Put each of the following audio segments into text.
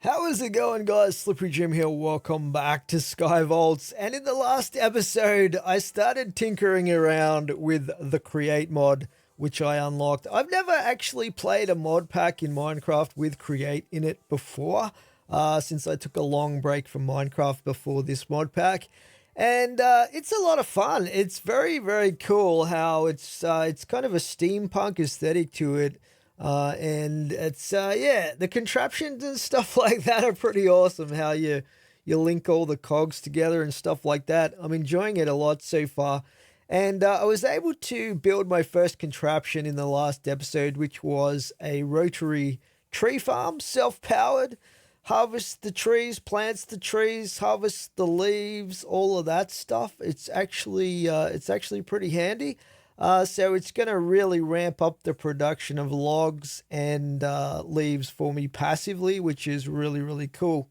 How is it going, guys? Slippery Jim here. Welcome back to Sky Vaults. And in the last episode, I started tinkering around with the Create mod, which I unlocked. I've never actually played a mod pack in Minecraft with Create in it before, since I took a long break from Minecraft before this mod pack. And it's a lot of fun. It's very, very cool how it's kind of a steampunk aesthetic to it. And it's yeah, the contraptions and stuff like that are pretty awesome. How you link all the cogs together and stuff like that. I'm enjoying it a lot so far. And I was able to build my first contraption in the last episode, which was a rotary tree farm, self-powered. Harvest the trees, plants the trees, harvest the leaves, all of that stuff. It's actually pretty handy. So it's going to really ramp up the production of logs and leaves for me passively, which is really, really cool.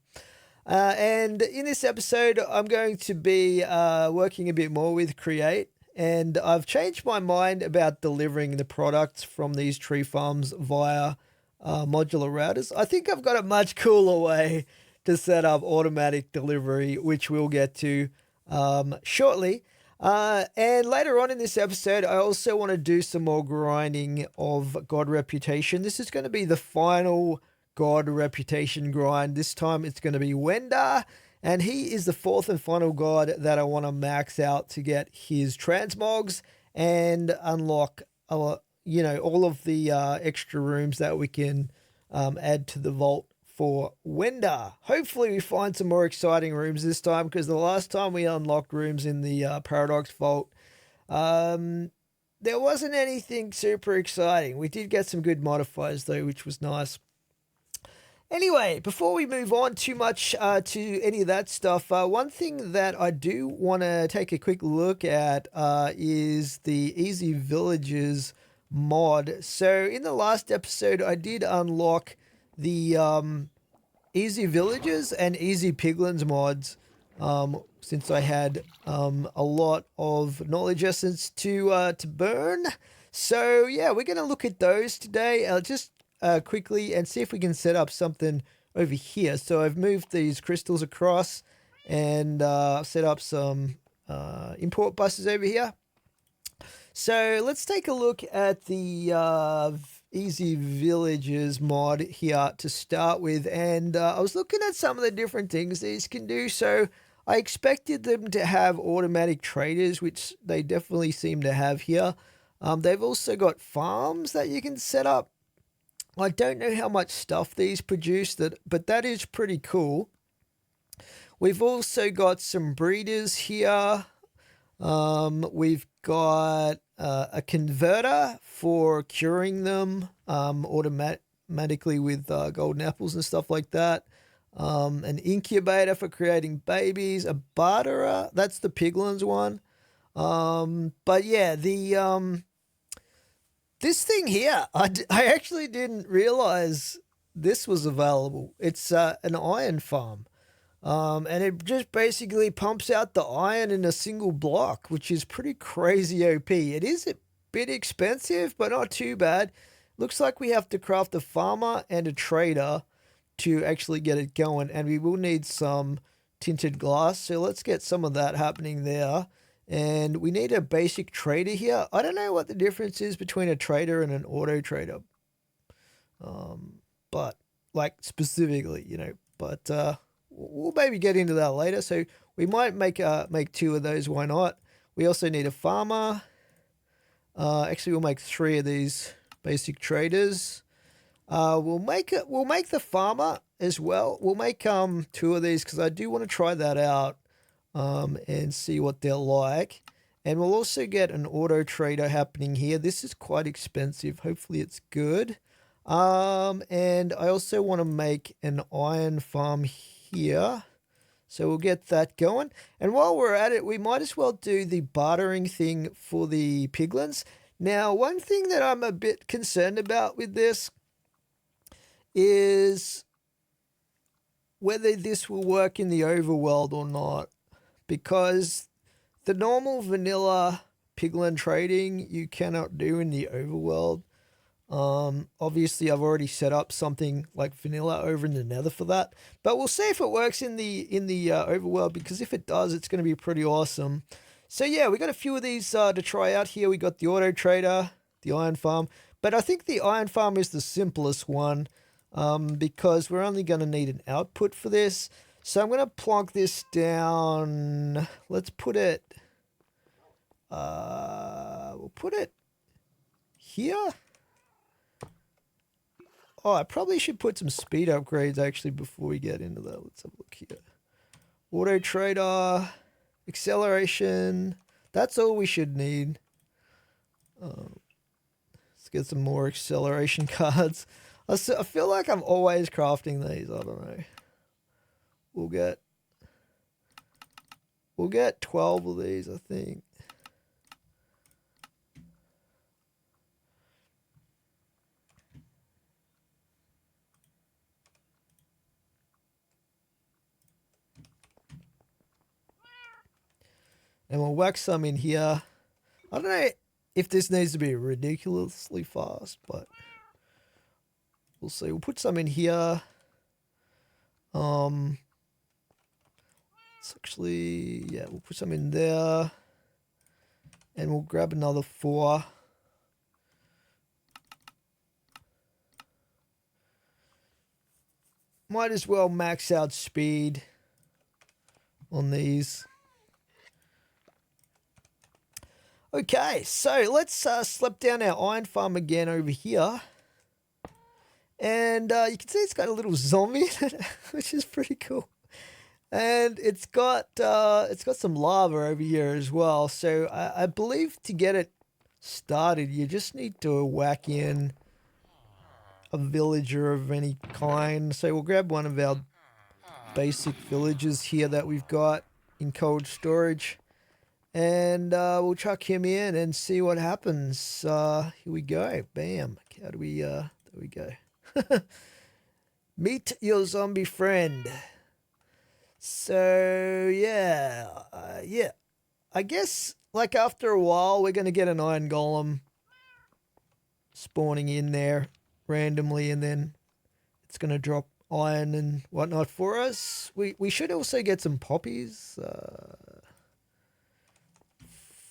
And in this episode, I'm going to be working a bit more with Create. And I've changed my mind about delivering the products from these tree farms via modular routers. I think I've got a much cooler way to set up automatic delivery, which we'll get to shortly. And later on in this episode, I also want to do some more grinding of God Reputation. This is going to be the final God Reputation grind. This time it's going to be Wenda, and he is the fourth and final god that I want to max out to get his transmogs and unlock, all of the extra rooms that we can add to the vault for Wenda. Hopefully we find some more exciting rooms this time, because the last time we unlocked rooms in the Paradox Vault, there wasn't anything super exciting. We did get some good modifiers though, which was nice. Anyway, before we move on too much to any of that stuff, one thing that I do want to take a quick look at is the Easy Villages mod. So in the last episode, I did unlock the Easy Villages and Easy Piglins mods, since I had a lot of knowledge essence to burn. So yeah, we're going to look at those today. Just quickly and see if we can set up something over here. So I've moved these crystals across and set up some import buses over here. So let's take a look at the Easy Villages mod here to start with. And I was looking at some of the different things these can do. So I expected them to have automatic traders, which they definitely seem to have here. They've also got farms that you can set up. I don't know how much stuff these produce, but that is pretty cool. We've also got some breeders here. We've got a converter for curing them automatically with golden apples and stuff like that. An incubator for creating babies. A barterer, that's the Piglins one. But yeah, this thing here, I actually didn't realize this was available. It's an iron farm. And it just basically pumps out the iron in a single block, which is pretty crazy OP. It is a bit expensive, but not too bad. Looks like we have to craft a farmer and a trader to actually get it going. And we will need some tinted glass. So let's get some of that happening there. And we need a basic trader here. I don't know what the difference is between a trader and an auto trader. But like specifically, but we'll maybe get into that later. So we might make two of those. Why not? We also need a farmer. Actually, we'll make three of these basic traders. We'll make the farmer as well. We'll make two of these because I do want to try that out. And see what they're like. And we'll also get an auto trader happening here. This is quite expensive. Hopefully it's good. And I also want to make an iron farm here. So we'll get that going. And while we're at it, we might as well do the bartering thing for the piglins. Now, one thing that I'm a bit concerned about with this is whether this will work in the overworld or not. Because the normal vanilla piglin trading you cannot do in the overworld. Obviously I've already set up something like vanilla over in the nether for that, but we'll see if it works in the overworld, because if it does, it's going to be pretty awesome. So yeah, we got a few of these to try out here. We got the auto trader, the iron farm, but I think the iron farm is the simplest one, because we're only going to need an output for this. So I'm going to plonk this down. Let's put it, we'll put it here. Oh, I probably should put some speed upgrades actually before we get into that. Let's have a look here. Auto trader, acceleration. That's all we should need. Let's get some more acceleration cards. I feel like I'm always crafting these. I don't know. We'll get 12 of these, I think. And we'll whack some in here. I don't know if this needs to be ridiculously fast, but we'll see. We'll put some in here. It's actually, yeah, we'll put some in there. And we'll grab another 4. Might as well max out speed on these. Okay, so let's slap down our iron farm again over here. And you can see it's got a little zombie in it, which is pretty cool. And it's got some lava over here as well. So I believe to get it started, you just need to whack in a villager of any kind. So we'll grab one of our basic villagers here that we've got in cold storage. And we'll chuck him in and see what happens. Here we go. Bam. How do we, there we go. Meet your zombie friend. So, yeah. Yeah. I guess, like, after a while, we're going to get an iron golem spawning in there randomly, and then it's going to drop iron and whatnot for us. We should also get some poppies.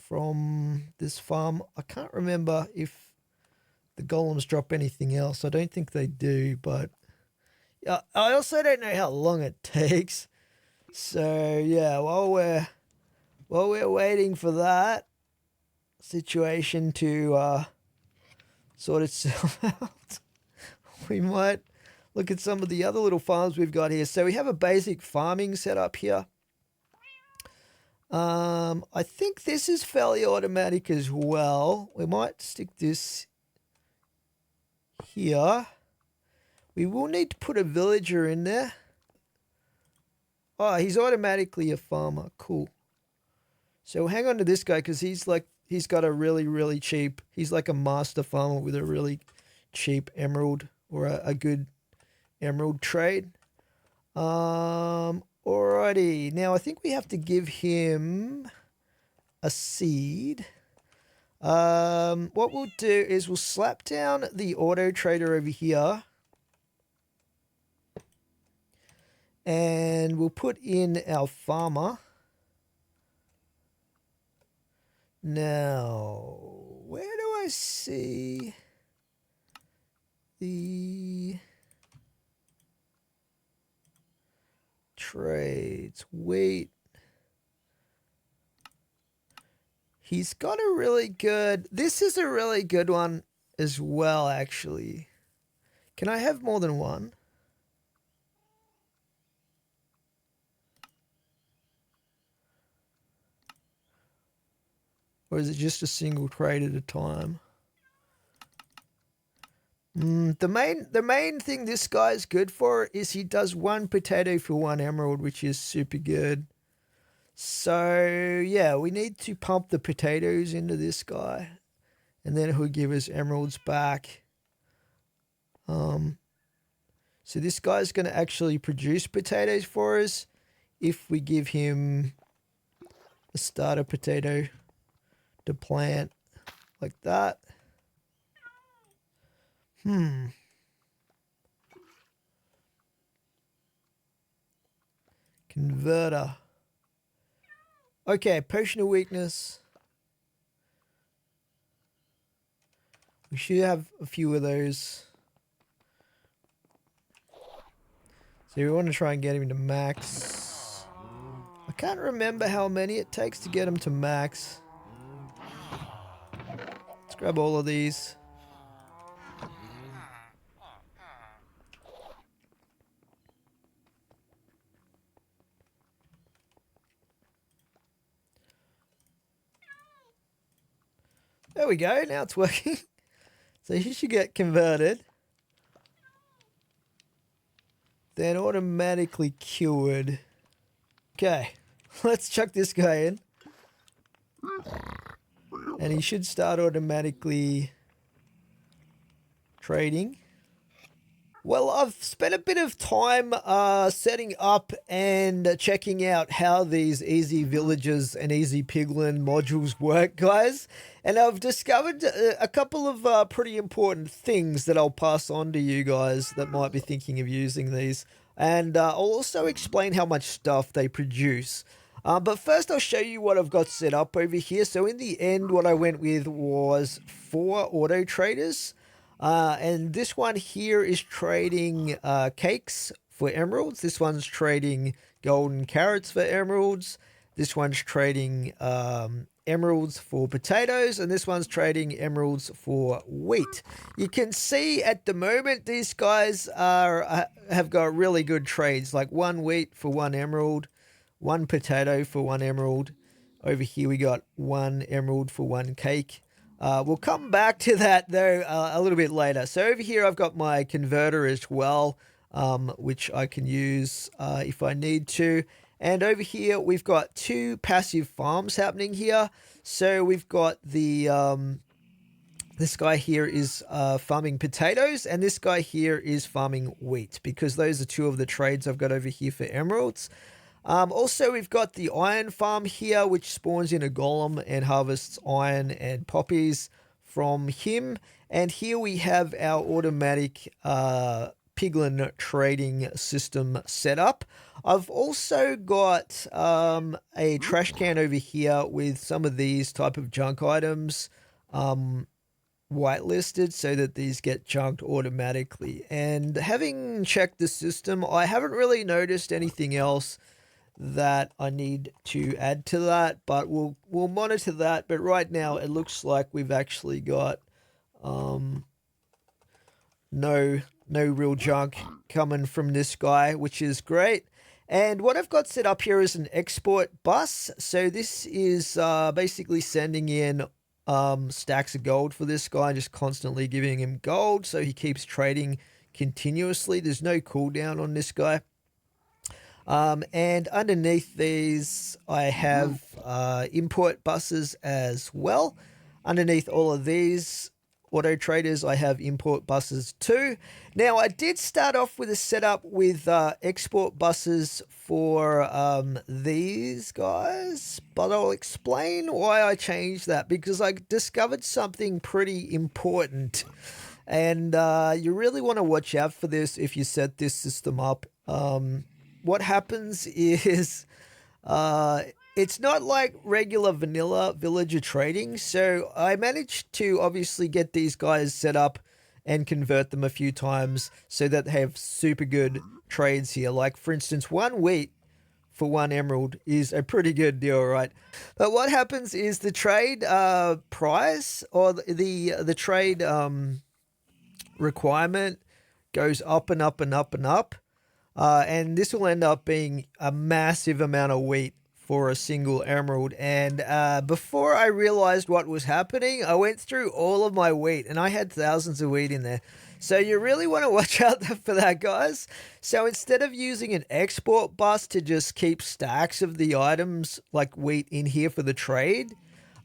From this farm. I can't remember if the golems drop anything else. I don't think they do, but I also don't know how long it takes. So yeah, while we're waiting for that situation to sort itself out, we might look at some of the other little farms we've got here. So we have a basic farming setup here. I think this is fairly automatic as well. We might stick this here. We will need to put a villager in there. Oh, he's automatically a farmer. Cool. So hang on to this guy because he's got a really cheap, he's like a master farmer with a really cheap emerald, or a good emerald trade. Alrighty, now I think we have to give him a seed. What we'll do is we'll slap down the auto trader over here. And we'll put in our farmer. Now, where do I see the trades? Wait. He's got a really good... This is a really good one as well, actually. Can I have more than one? Or is it just a single trade at a time? The main thing this guy's good for is he does 1 potato for 1 emerald, which is super good. So, yeah, we need to pump the potatoes into this guy. And then he'll give us emeralds back. So this guy's going to actually produce potatoes for us if we give him a starter potato to plant like that. Converter. Okay, potion of weakness. We should have a few of those. So we want to try and get him to max. I can't remember how many it takes to get him to max. Let's grab all of these. There we go, now it's working. So he should get converted. Then automatically cured. Okay, let's chuck this guy in. And he should start automatically trading. Well, I've spent a bit of time setting up and checking out how these easy villages and easy piglin modules work, guys. And I've discovered a couple of pretty important things that I'll pass on to you guys that might be thinking of using these. And I'll also explain how much stuff they produce. But first I'll show you what I've got set up over here. So in the end, what I went with was 4 auto traders. And this one here is trading cakes for emeralds. This one's trading golden carrots for emeralds. This one's trading emeralds for potatoes. And this one's trading emeralds for wheat. You can see at the moment these guys have got really good trades. Like 1 wheat for 1 emerald. 1 potato for 1 emerald. Over here we got 1 emerald for 1 cake. We'll come back to that though a little bit later. So over here I've got my converter as well, which I can use if I need to. And over here we've got 2 passive farms happening here. So we've got the this guy here is farming potatoes, and this guy here is farming wheat, because those are 2 of the trades I've got over here for emeralds. Also, we've got the iron farm here, which spawns in a golem and harvests iron and poppies from him. And here we have our automatic piglin trading system set up. I've also got a trash can over here with some of these type of junk items whitelisted so that these get junked automatically. And having checked the system, I haven't really noticed anything else that I need to add to that, but we'll monitor that. But right now it looks like we've actually got no real junk coming from this guy, which is great. And what I've got set up here is an export bus. So this is basically sending in stacks of gold for this guy, just constantly giving him gold so he keeps trading continuously. There's no cooldown on this guy. And underneath these, I have import buses as well. Underneath all of these auto traders, I have import buses too. Now, I did start off with a setup with export buses for these guys, but I'll explain why I changed that, because I discovered something pretty important. And you really want to watch out for this if you set this system up. What happens is it's not like regular vanilla villager trading. So I managed to obviously get these guys set up and convert them a few times so that they have super good trades here. Like, for instance, 1 wheat for 1 emerald is a pretty good deal, right? But what happens is the trade price, or the trade requirement, goes up and up and up and up. And this will end up being a massive amount of wheat for a single emerald. And before I realized what was happening, I went through all of my wheat, and I had thousands of wheat in there. So you really want to watch out for that, guys. So instead of using an export bus to just keep stacks of the items like wheat in here for the trade,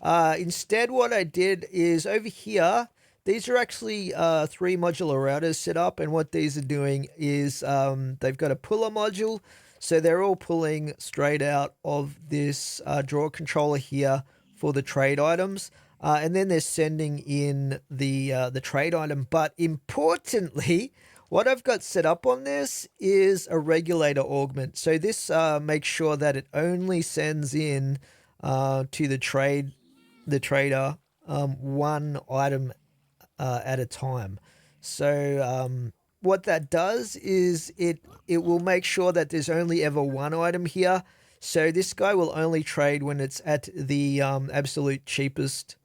instead what I did is over here, these are actually 3 modular routers set up, and what these are doing is they've got a puller module, so they're all pulling straight out of this draw controller here for the trade items. and then they're sending in the trade item. But importantly, what I've got set up on this is a regulator augment. So this makes sure that it only sends in to the trader one item at a time. So what that does is it will make sure that there's only ever one item here. So this guy will only trade when it's at the absolute cheapest,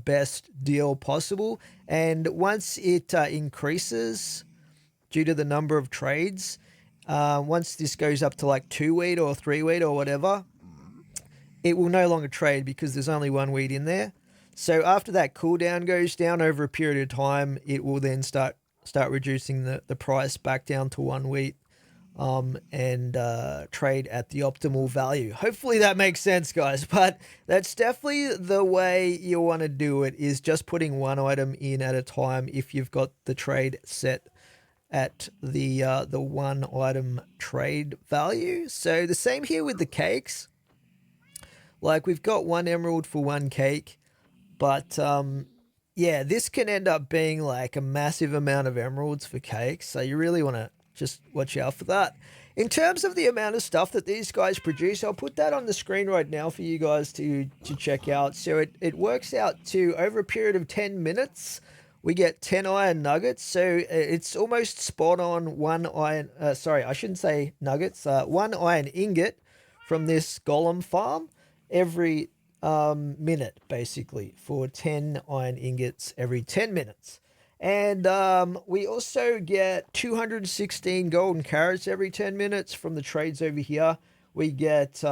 best deal possible. And once it increases due to the number of trades, once this goes up to like 2 wheat or 3 wheat or whatever, it will no longer trade because there's only 1 wheat in there. So after that cooldown goes down over a period of time, it will then start reducing the price back down to 1 wheat and trade at the optimal value. Hopefully that makes sense, guys. But that's definitely the way you want to do it, is just putting one item in at a time if you've got the trade set at the one item trade value. So the same here with the cakes. Like, we've got 1 emerald for 1 cake, but yeah, this can end up being like a massive amount of emeralds for cakes. So you really want to just watch out for that. In terms of the amount of stuff that these guys produce, I'll put that on the screen right now for you guys to check out. So it works out to, over a period of 10 minutes, we get 10 iron nuggets. So it's almost spot on 1 iron, sorry, I shouldn't say nuggets, 1 iron ingot from this golem farm every minute, basically, for 10 iron ingots every 10 minutes. And we also get 216 golden carrots every 10 minutes from the trades over here. We get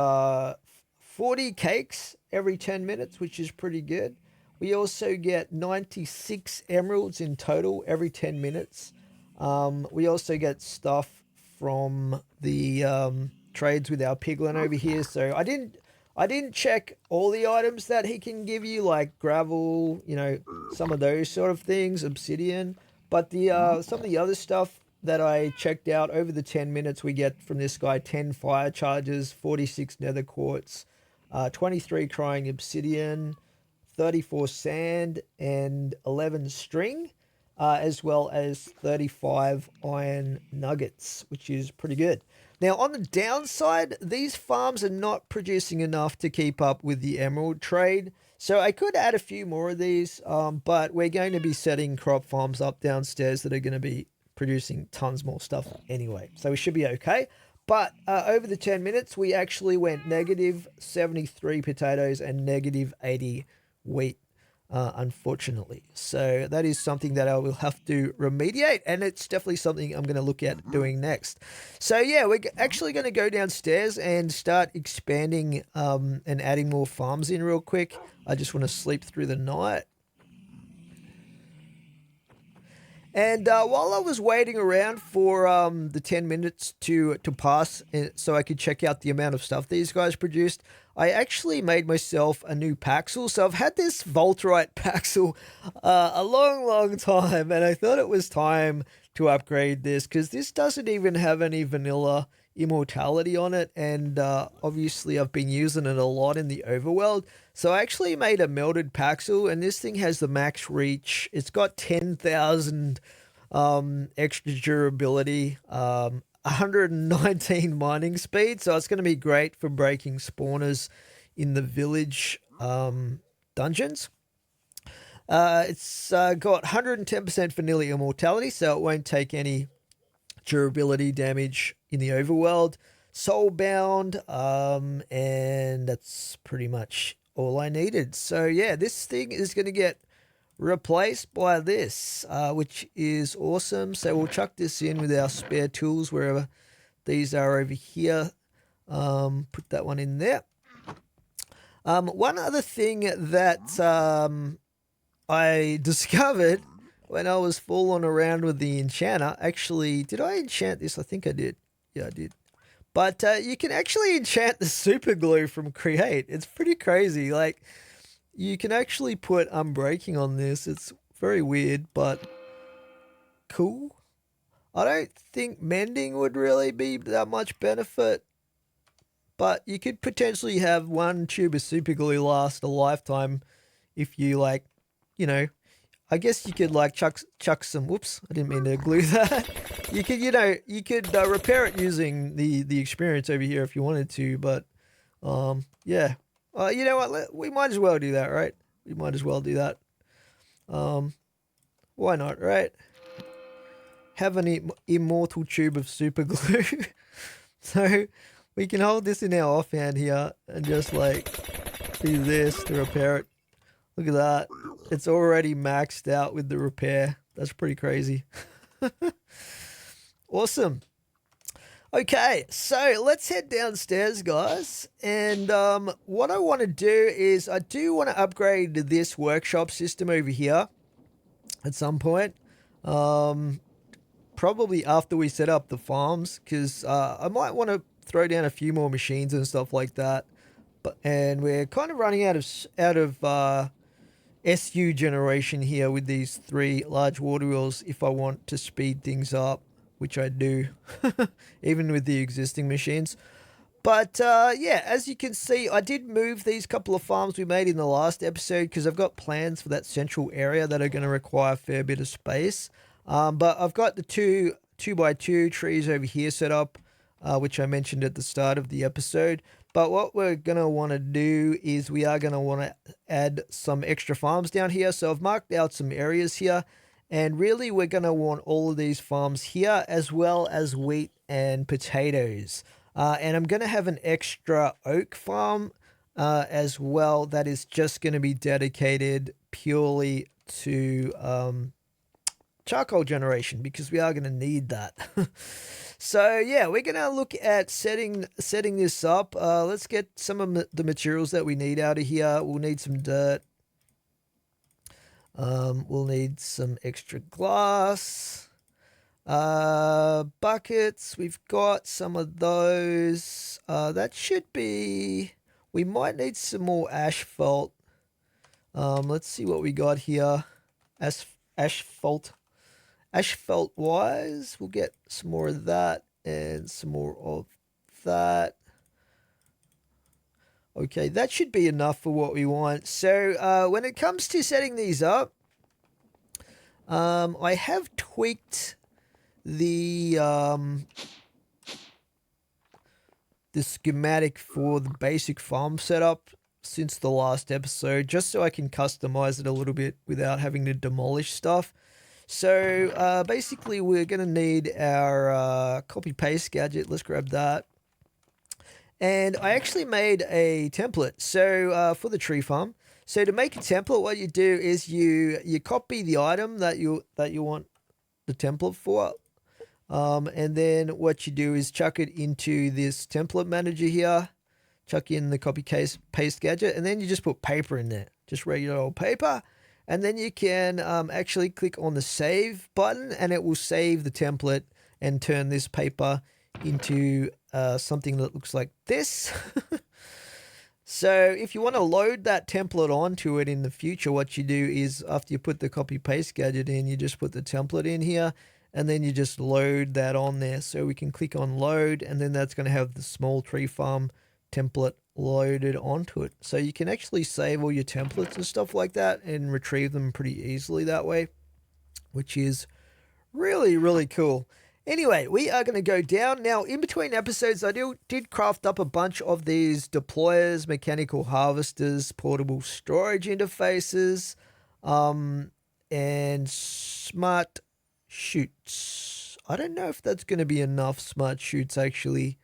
40 cakes every 10 minutes, which is pretty good. We also get 96 emeralds in total every 10 minutes. We also get stuff from the trades with our piglin over here. So I didn't check all the items that he can give you, like gravel, you know, some of those sort of things, obsidian. But the some of the other stuff that I checked out over the 10 minutes, we get from this guy 10 fire charges, 46 nether quartz, 23 crying obsidian, 34 sand, and 11 string, as well as 35 iron nuggets, which is pretty good. Now, on the downside, these farms are not producing enough to keep up with the emerald trade. So I could add a few more of these, but we're going to be setting crop farms up downstairs that are going to be producing tons more stuff anyway. So we should be okay. But over the 10 minutes, we actually went negative 73 potatoes and negative 80 wheat, unfortunately. So that is something that I will have to remediate, and it's definitely something I'm going to look at doing next. So yeah, we're actually going to go downstairs and start expanding and adding more farms in real quick. I just want to sleep through the night. And while I was waiting around for the 10 minutes to pass so I could check out the amount of stuff these guys produced, I actually made myself a new Paxel. So I've had this Vaultite Paxel a long time, and I thought it was time to upgrade this because this doesn't even have any vanilla immortality on it, and obviously I've been using it a lot in the overworld. So I actually made a melted Paxel, and this thing has the max reach. It's got 10,000 extra durability, 119 mining speed, so it's going to be great for breaking spawners in the village dungeons. It's got 110% vanilla immortality, so it won't take any durability damage in the overworld. Soulbound, and that's pretty much all I needed. So yeah, this thing is going to get replaced by this, which is awesome. So we'll chuck this in with our spare tools wherever these are over here. Put that one in there. One other thing that I discovered when I was fooling around with the enchanter, actually, did I enchant this? I think I did. Yeah, I did. But you can actually enchant the super glue from Create. It's pretty crazy. Like, you can actually put unbreaking on this. It's very weird, but cool. I don't think mending would really be that much benefit, but you could potentially have 1 tube of super glue last a lifetime if you like, you know, I guess you could like chuck some. Whoops, I didn't mean to glue that. You could, you could repair it using the experience over here if you wanted to. But yeah, you know what? We might as well do that, right? We might as well do that. Why not, right? Have an immortal tube of super glue. So we can hold this in our offhand here and just like do this to repair it. Look at that. It's already maxed out with the repair. That's pretty crazy. Awesome. Okay, so let's head downstairs, guys. And what I want to do is I do want to upgrade this workshop system over here at some point. Probably after we set up the farms, because I might want to throw down a few more machines and stuff like that. And we're kind of running out of SU generation here with these 3 large water wheels if I want to speed things up, which I do, even with the existing machines. But yeah, as you can see, I did move these couple of farms we made in the last episode because I've got plans for that central area that are going to require a fair bit of space. But I've got the 2x2 trees over here set up, which I mentioned at the start of the episode. But what we're going to want to do is we are going to want to add some extra farms down here. So I've marked out some areas here. And really we're going to want all of these farms here as well as wheat and potatoes. And I'm going to have an extra oak farm as well that is just going to be dedicated purely to charcoal generation because we are going to need that. So yeah, we're going to look at setting this up. Let's get some of the materials that we need out of here. We'll need some dirt. We'll need some extra glass. Buckets, we've got some of those. That should be... We might need some more asphalt. Let's see what we got here. Asphalt wise, we'll get some more of that and some more of that. Okay, that should be enough for what we want. So when it comes to setting these up, I have tweaked the schematic for the basic farm setup since the last episode, just so I can customize it a little bit without having to demolish stuff. So basically we're going to need our copy paste gadget. Let's grab that. And I actually made a template so for the tree farm. So to make a template, what you do is you copy the item that you want the template for. And then what you do is chuck it into this template manager here. Chuck in the copy paste gadget. And then you just put paper in there. Just regular old paper. And then you can actually click on the save button and it will save the template and turn this paper into something that looks like this. So if you want to load that template onto it in the future, what you do is after you put the copy paste gadget in, you just put the template in here and then you just load that on there. So we can click on load and then that's going to have the small tree farm template loaded onto it. So you can actually save all your templates and stuff like that and retrieve them pretty easily that way, which is really, really cool. Anyway, we are going to go down. Now, in between episodes, I did craft up a bunch of these deployers, mechanical harvesters, portable storage interfaces, and smart chutes. I don't know if that's going to be enough smart chutes, actually.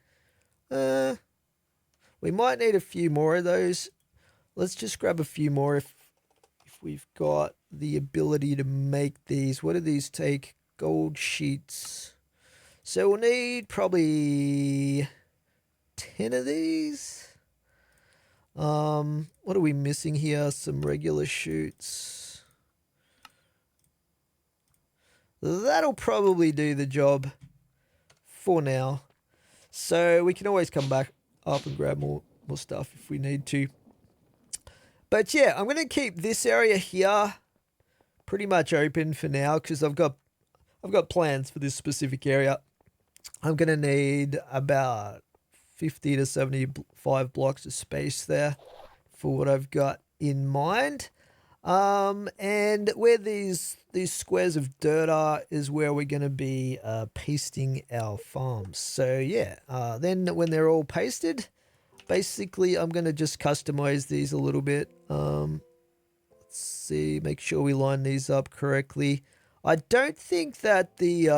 We might need a few more of those. Let's just grab a few more if we've got the ability to make these. What do these take? Gold sheets. So we'll need probably 10 of these. What are we missing here? Some regular chutes. That'll probably do the job for now. So we can always come back up and grab more stuff if we need to. But yeah, I'm going to keep this area here pretty much open for now because I've got plans for this specific area. I'm going to need about 50 to 75 blocks of space there for what I've got in mind. And where these squares of dirt are is where we're going to be pasting our farms. So yeah, then when they're all pasted, basically I'm going to just customize these a little bit. Let's see, make sure we line these up correctly. I don't think that the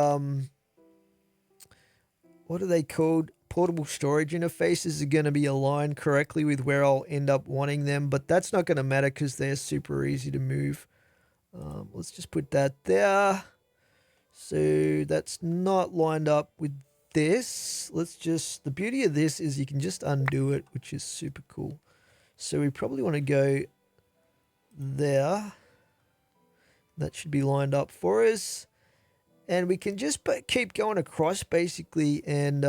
what are they called? Portable storage interfaces are going to be aligned correctly with where I'll end up wanting them, but that's not going to matter because they're super easy to move. Let's just put that there. So that's not lined up with this. The beauty of this is you can just undo it, which is super cool. So we probably want to go there. That should be lined up for us. And we can just keep going across basically and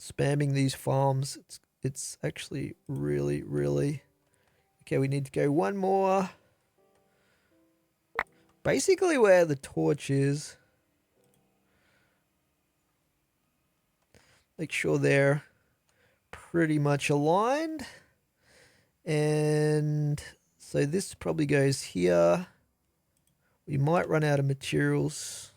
spamming these farms. It's actually really, really... Okay, we need to go one more. Basically where the torch is. Make sure they're pretty much aligned. And so this probably goes here. We might run out of materials.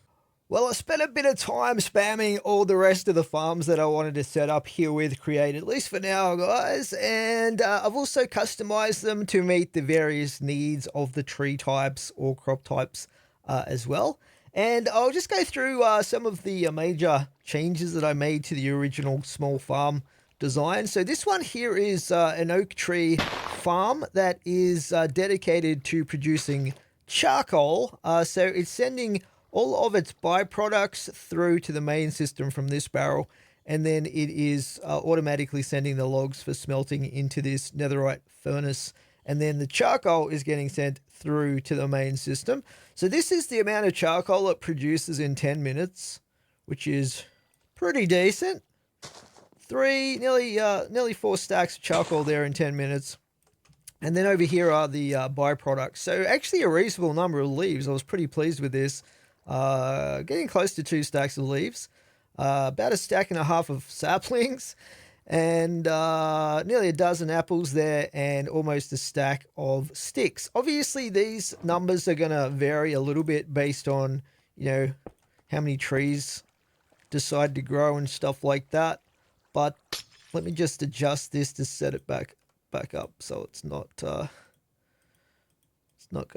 Well, I spent a bit of time spamming all the rest of the farms that I wanted to set up here with Create, at least for now, guys. And I've also customized them to meet the various needs of the tree types or crop types as well. And I'll just go through some of the major changes that I made to the original small farm design. So this one here is an oak tree farm that is dedicated to producing charcoal. So it's sending all of its byproducts through to the main system from this barrel, and then it is automatically sending the logs for smelting into this netherite furnace, and then the charcoal is getting sent through to the main system. So this is the amount of charcoal it produces in 10 minutes, which is pretty decent. Nearly 4 stacks of charcoal there in 10 minutes. And then over here are the byproducts. So actually a reasonable number of leaves. I was pretty pleased with this. Getting close to 2 stacks of leaves, about 1.5 stacks of saplings, and nearly a dozen apples there, and almost 1 stack of sticks. Obviously, these numbers are going to vary a little bit based on, how many trees decide to grow and stuff like that. But let me just adjust this to set it back up so it's not going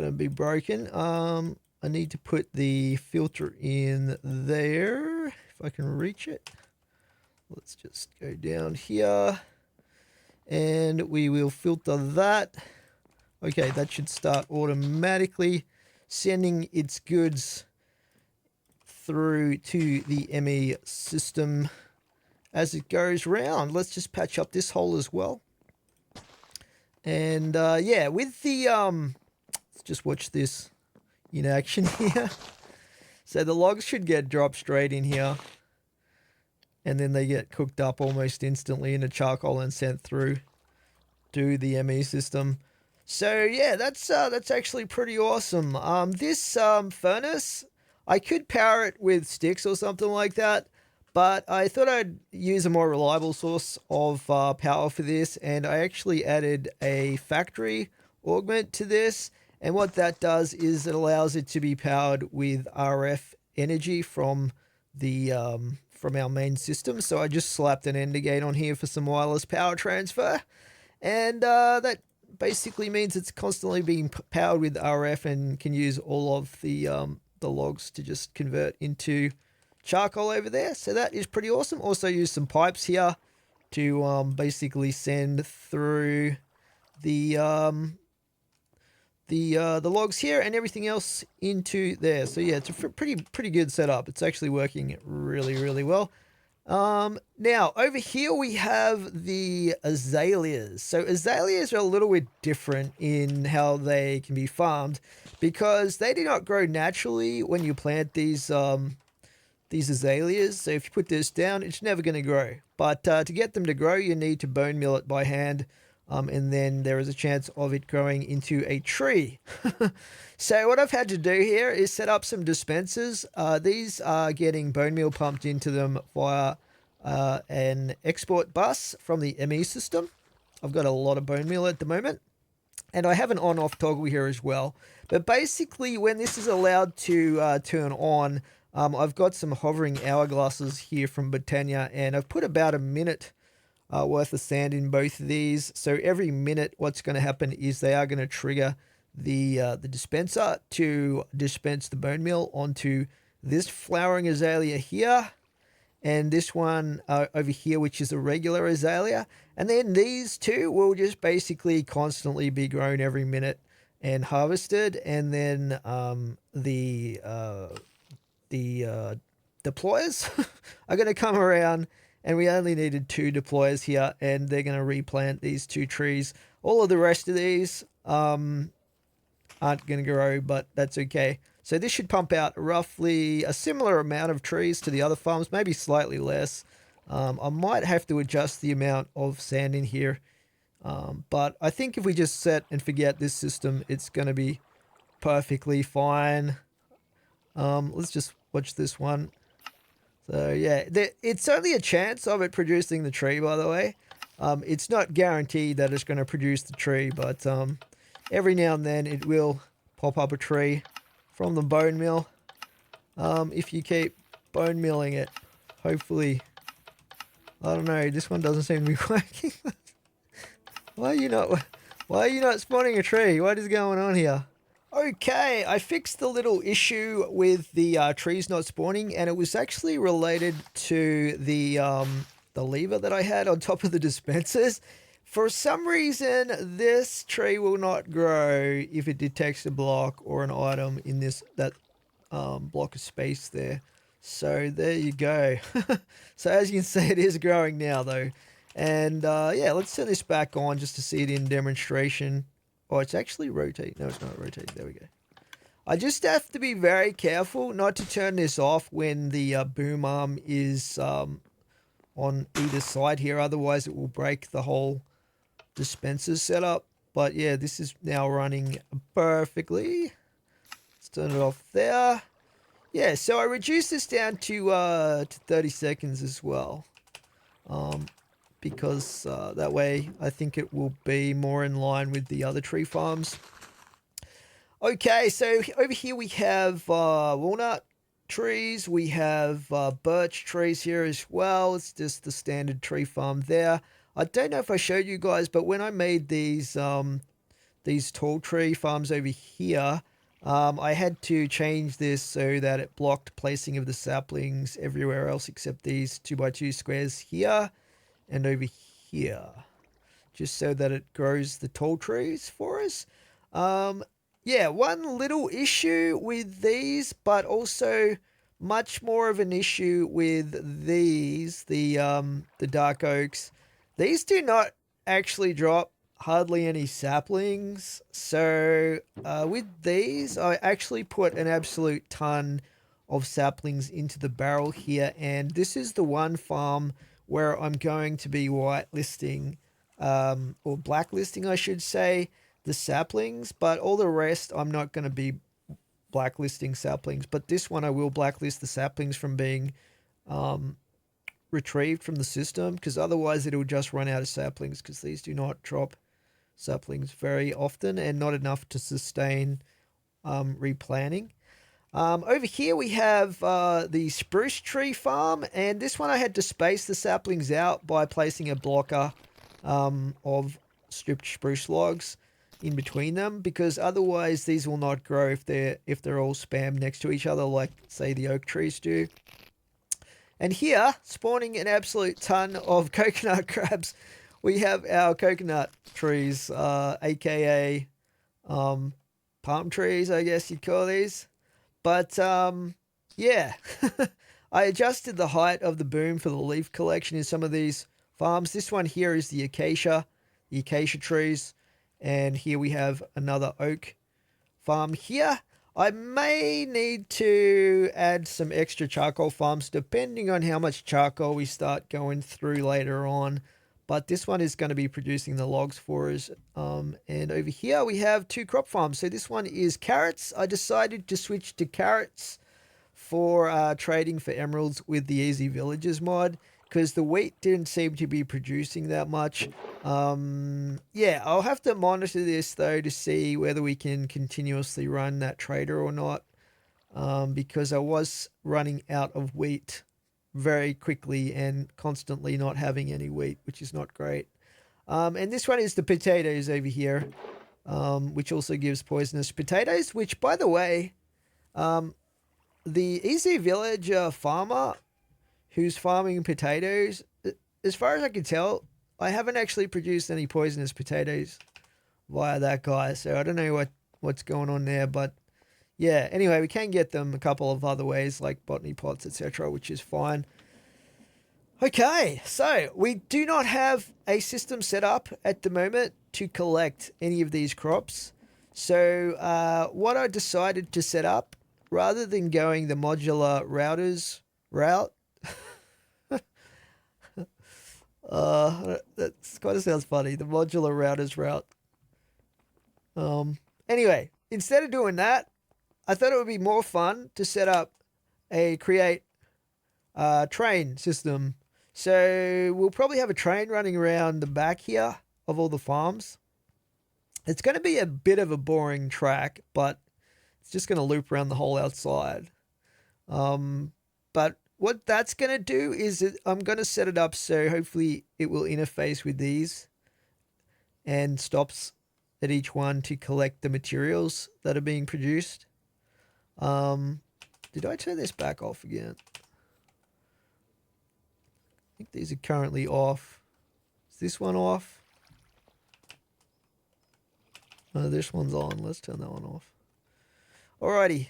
to be broken. I need to put the filter in there, if I can reach it. Let's just go down here, and we will filter that. Okay, that should start automatically sending its goods through to the ME system as it goes round. Let's just patch up this hole as well. And yeah, with the, let's just watch this in action here. So the logs should get dropped straight in here, and then they get cooked up almost instantly in the charcoal and sent through to the ME system. So yeah, that's actually pretty awesome. This furnace, I could power it with sticks or something like that, but I thought I'd use a more reliable source of power for this, and I actually added a factory augment to this. And what that does is it allows it to be powered with RF energy from the from our main system. So I just slapped an Ender gate on here for some wireless power transfer, and that basically means it's constantly being powered with RF and can use all of the logs to just convert into charcoal over there. So that is pretty awesome. Also use some pipes here to basically send through the logs here and everything else into there. So yeah, it's a pretty good setup. It's actually working really, really well. Now over here we have the azaleas. So azaleas are a little bit different in how they can be farmed, because they do not grow naturally when you plant these azaleas. So if you put this down, it's never going to grow. But to get them to grow, you need to bone meal it by hand. And then there is a chance of it growing into a tree. So what I've had to do here is set up some dispensers. These are getting bone meal pumped into them via an export bus from the ME system. I've got a lot of bone meal at the moment. And I have an on-off toggle here as well. But basically, when this is allowed to turn on, I've got some hovering hourglasses here from Botania, and I've put about a minute worth of sand in both of these. So every minute, what's going to happen is they are going to trigger the dispenser to dispense the bone meal onto this flowering azalea here, and this one over here, which is a regular azalea. And then these two will just basically constantly be grown every minute and harvested. And then the deployers are going to come around, and we only needed 2 deployers here, and they're going to replant these 2 trees. All of the rest of these aren't going to grow, but that's okay. So this should pump out roughly a similar amount of trees to the other farms, maybe slightly less. I might have to adjust the amount of sand in here. But I think if we just set and forget this system, it's going to be perfectly fine. Let's just watch this one. So yeah, it's only a chance of it producing the tree, by the way. It's not guaranteed that it's going to produce the tree, but every now and then it will pop up a tree from the bone mill. If you keep bone milling it, hopefully. I don't know, this one doesn't seem to be working. Why are you not spawning a tree? What is going on here? Okay, I fixed the little issue with the trees not spawning, and it was actually related to the lever that I had on top of the dispensers. For some reason, this tree will not grow if it detects a block or an item in that block of space there. So there you go. So as you can see, it is growing now though. And yeah, let's turn this back on just to see it in demonstration. Oh, it's actually rotating. No, it's not rotating. There we go. I just have to be very careful not to turn this off when the boom arm is on either side here. Otherwise, it will break the whole dispenser setup. But yeah, this is now running perfectly. Let's turn it off there. Yeah, so I reduced this down to 30 seconds as well. Because that way I think it will be more in line with the other tree farms. Okay, so over here we have walnut trees. We have birch trees here as well. It's just the standard tree farm there. I don't know if I showed you guys, but when I made these tall tree farms over here, I had to change this so that it blocked placing of the saplings everywhere else except these 2x2 squares here and over here, just so that it grows the tall trees for us. Yeah, one little issue with these, but also much more of an issue with these, the dark oaks. These do not actually drop hardly any saplings. So with these, I actually put an absolute ton of saplings into the barrel here, and this is the one farm where I'm going to be whitelisting, or blacklisting, I should say, the saplings, but all the rest I'm not going to be blacklisting saplings. But this one I will blacklist the saplings from being retrieved from the system, because otherwise it'll just run out of saplings, because these do not drop saplings very often and not enough to sustain replanting. Over here we have the spruce tree farm, and this one I had to space the saplings out by placing a blocker of stripped spruce logs in between them, because otherwise these will not grow if they're all spammed next to each other like, say, the oak trees do. And here, spawning an absolute ton of coconut crabs, we have our coconut trees, aka palm trees, I guess you'd call these. But yeah, I adjusted the height of the boom for the leaf collection in some of these farms. This one here is the acacia trees, and here we have another oak farm here. I may need to add some extra charcoal farms depending on how much charcoal we start going through later on. But this one is going to be producing the logs for us. And over here we have 2 crop farms. So this one is carrots. I decided to switch to carrots for trading for emeralds with the Easy Villages mod, because the wheat didn't seem to be producing that much. Yeah, I'll have to monitor this though to see whether we can continuously run that trader or not. Because I was running out of wheat very quickly and constantly not having any wheat, which is not great. And this one is the potatoes over here, which also gives poisonous potatoes, which, by the way, the Easy Village farmer who's farming potatoes, as far as I can tell, I haven't actually produced any poisonous potatoes via that guy. So I don't know what's going on there, but yeah, anyway, we can get them a couple of other ways like botany pots, etc., which is fine. Okay, so we do not have a system set up at the moment to collect any of these crops. So what I decided to set up, rather than going the modular routers route, that kind of sounds funny, the modular routers route. Anyway, instead of doing that, I thought it would be more fun to set up a create train system. So we'll probably have a train running around the back here of all the farms. It's going to be a bit of a boring track, but it's just going to loop around the whole outside. But what that's going to do is I'm going to set it up so hopefully it will interface with these and stops at each one to collect the materials that are being produced. Did I turn this back off again? I think these are currently off. Is this one off? No, this one's on. Let's turn that one off. Alrighty.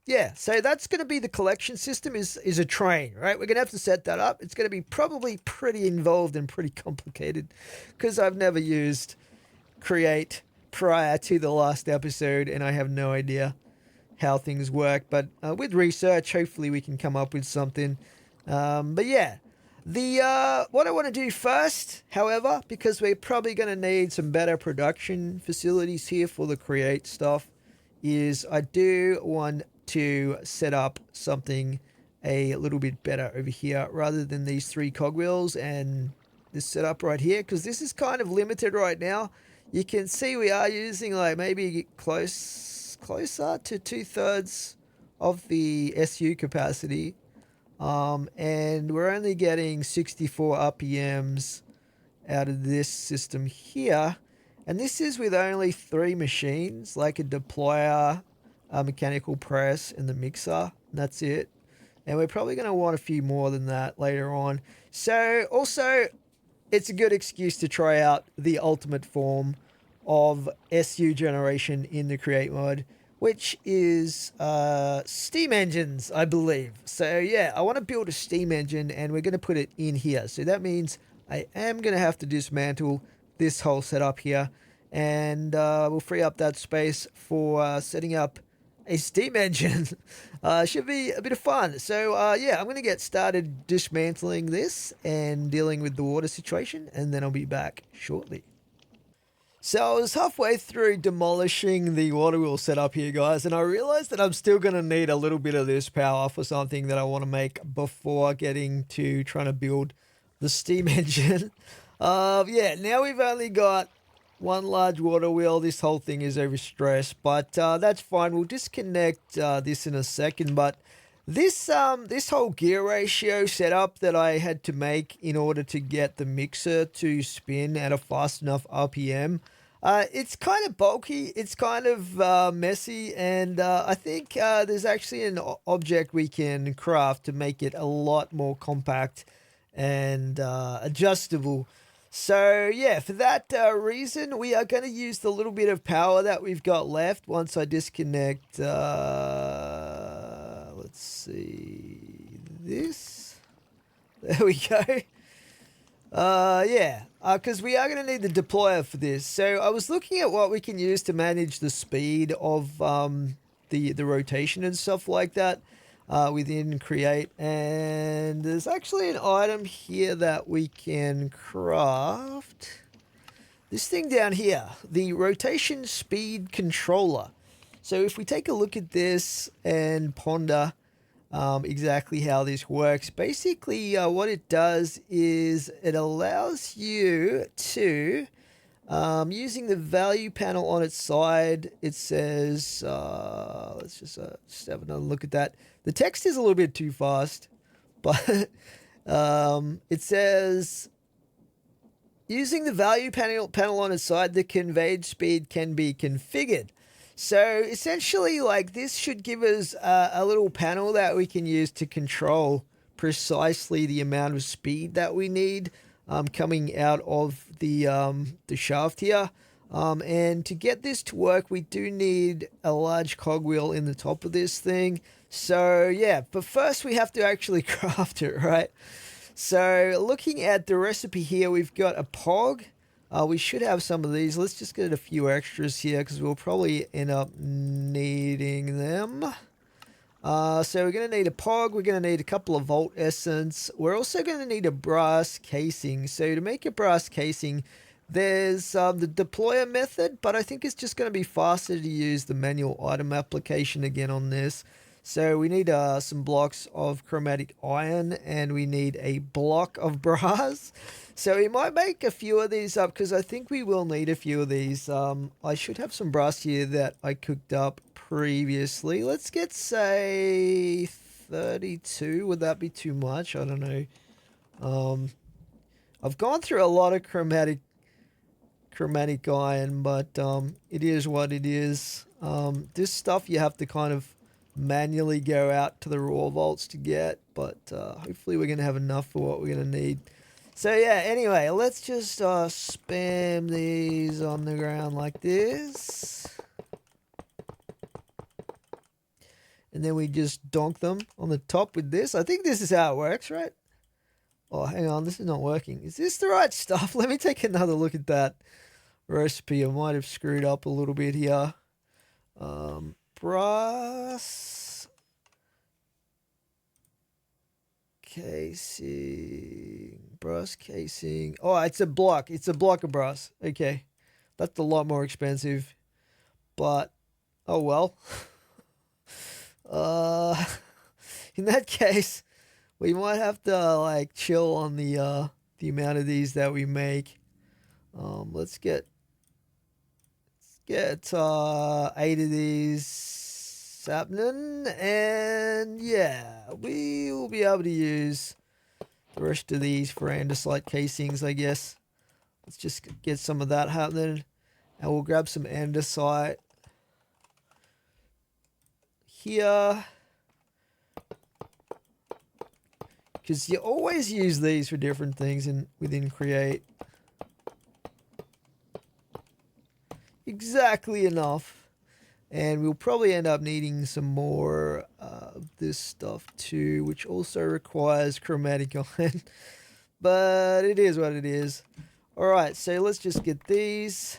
Yeah, so that's going to be the collection system is a train, right? We're going to have to set that up. It's going to be probably pretty involved and pretty complicated because I've never used Create prior to the last episode and I have no idea how things work. But with research, hopefully we can come up with something. But yeah, what I want to do first, however, because we're probably going to need some better production facilities here for the Create stuff, is I do want to set up something a little bit better over here rather than these 3 cogwheels and this setup right here, because this is kind of limited right now. You can see we are using like maybe closer to 2/3 of the SU capacity. And we're only getting 64 RPMs out of this system here. And this is with only 3 machines, like a deployer, a mechanical press, and the mixer. And that's it. And we're probably going to want a few more than that later on. So also, it's a good excuse to try out the ultimate form of SU generation in the Create mod, which is steam engines, I believe. So yeah, I want to build a steam engine and we're going to put it in here. So that means I am going to have to dismantle this whole setup here and we'll free up that space for setting up a steam engine. Should be a bit of fun. So yeah, I'm going to get started dismantling this and dealing with the water situation and then I'll be back shortly. So I was halfway through demolishing the water wheel setup here, guys, and I realized that I'm still going to need a little bit of this power for something that I want to make before getting to trying to build the steam engine. Yeah, now we've only got one large water wheel. This whole thing is overstressed, but that's fine. We'll disconnect this in a second, but this whole gear ratio setup that I had to make in order to get the mixer to spin at a fast enough RPM, it's kind of bulky, it's kind of messy, and I think there's actually an object we can craft to make it a lot more compact and adjustable. So yeah, for that reason, we are going to use the little bit of power that we've got left once I disconnect, let's see, this. There we go. Yeah, because we are going to need the deployer for this. So I was looking at what we can use to manage the speed of the rotation and stuff like that within Create. And there's actually an item here that we can craft. This thing down here, the rotation speed controller. So if we take a look at this and ponder, exactly how this works. Basically, what it does is it allows you to, using the value panel on its side, it says, let's just have another look at that. The text is a little bit too fast, but it says, using the value panel on its side, the conveyed speed can be configured. So essentially, like, this should give us a little panel that we can use to control precisely the amount of speed that we need coming out of the shaft here. And to get this to work, we do need a large cogwheel in the top of this thing. So yeah, but first we have to actually craft it, right? So looking at the recipe here, we've got a pog. We should have some of these. Let's just get a few extras here because we'll probably end up needing them. So we're going to need a pog. We're going to need a couple of volt essence. We're also going to need a brass casing. So to make a brass casing, there's the deployer method, but I think it's just going to be faster to use the manual item application again on this. So we need some blocks of chromatic iron, and we need a block of brass. So we might make a few of these up because I think we will need a few of these. I should have some brass here that I cooked up previously. Let's get, say, 32. Would that be too much? I don't know. I've gone through a lot of chromatic iron, but it is what it is. This stuff you have to kind of manually go out to the raw vaults to get, but hopefully we're going to have enough for what we're going to need. So yeah, anyway, let's just spam these on the ground like this. And then we just donk them on the top with this. I think this is how it works, right? Oh, hang on, this is not working. Is this the right stuff? Let me take another look at that recipe. I might have screwed up a little bit here. Brass casing. Oh, it's a block of brass. Okay, that's a lot more expensive, but oh well. In that case, we might have to like chill on the amount of these that we make. Let's get 8 of these happening, and yeah, we will be able to use the rest of these for andesite casings, I guess. Let's just get some of that happening, and we'll grab some andesite here, because you always use these for different things within Create. Exactly enough. And we'll probably end up needing some more of this stuff too, which also requires chromatic iron. But it is what it is. Alright, so let's just get these.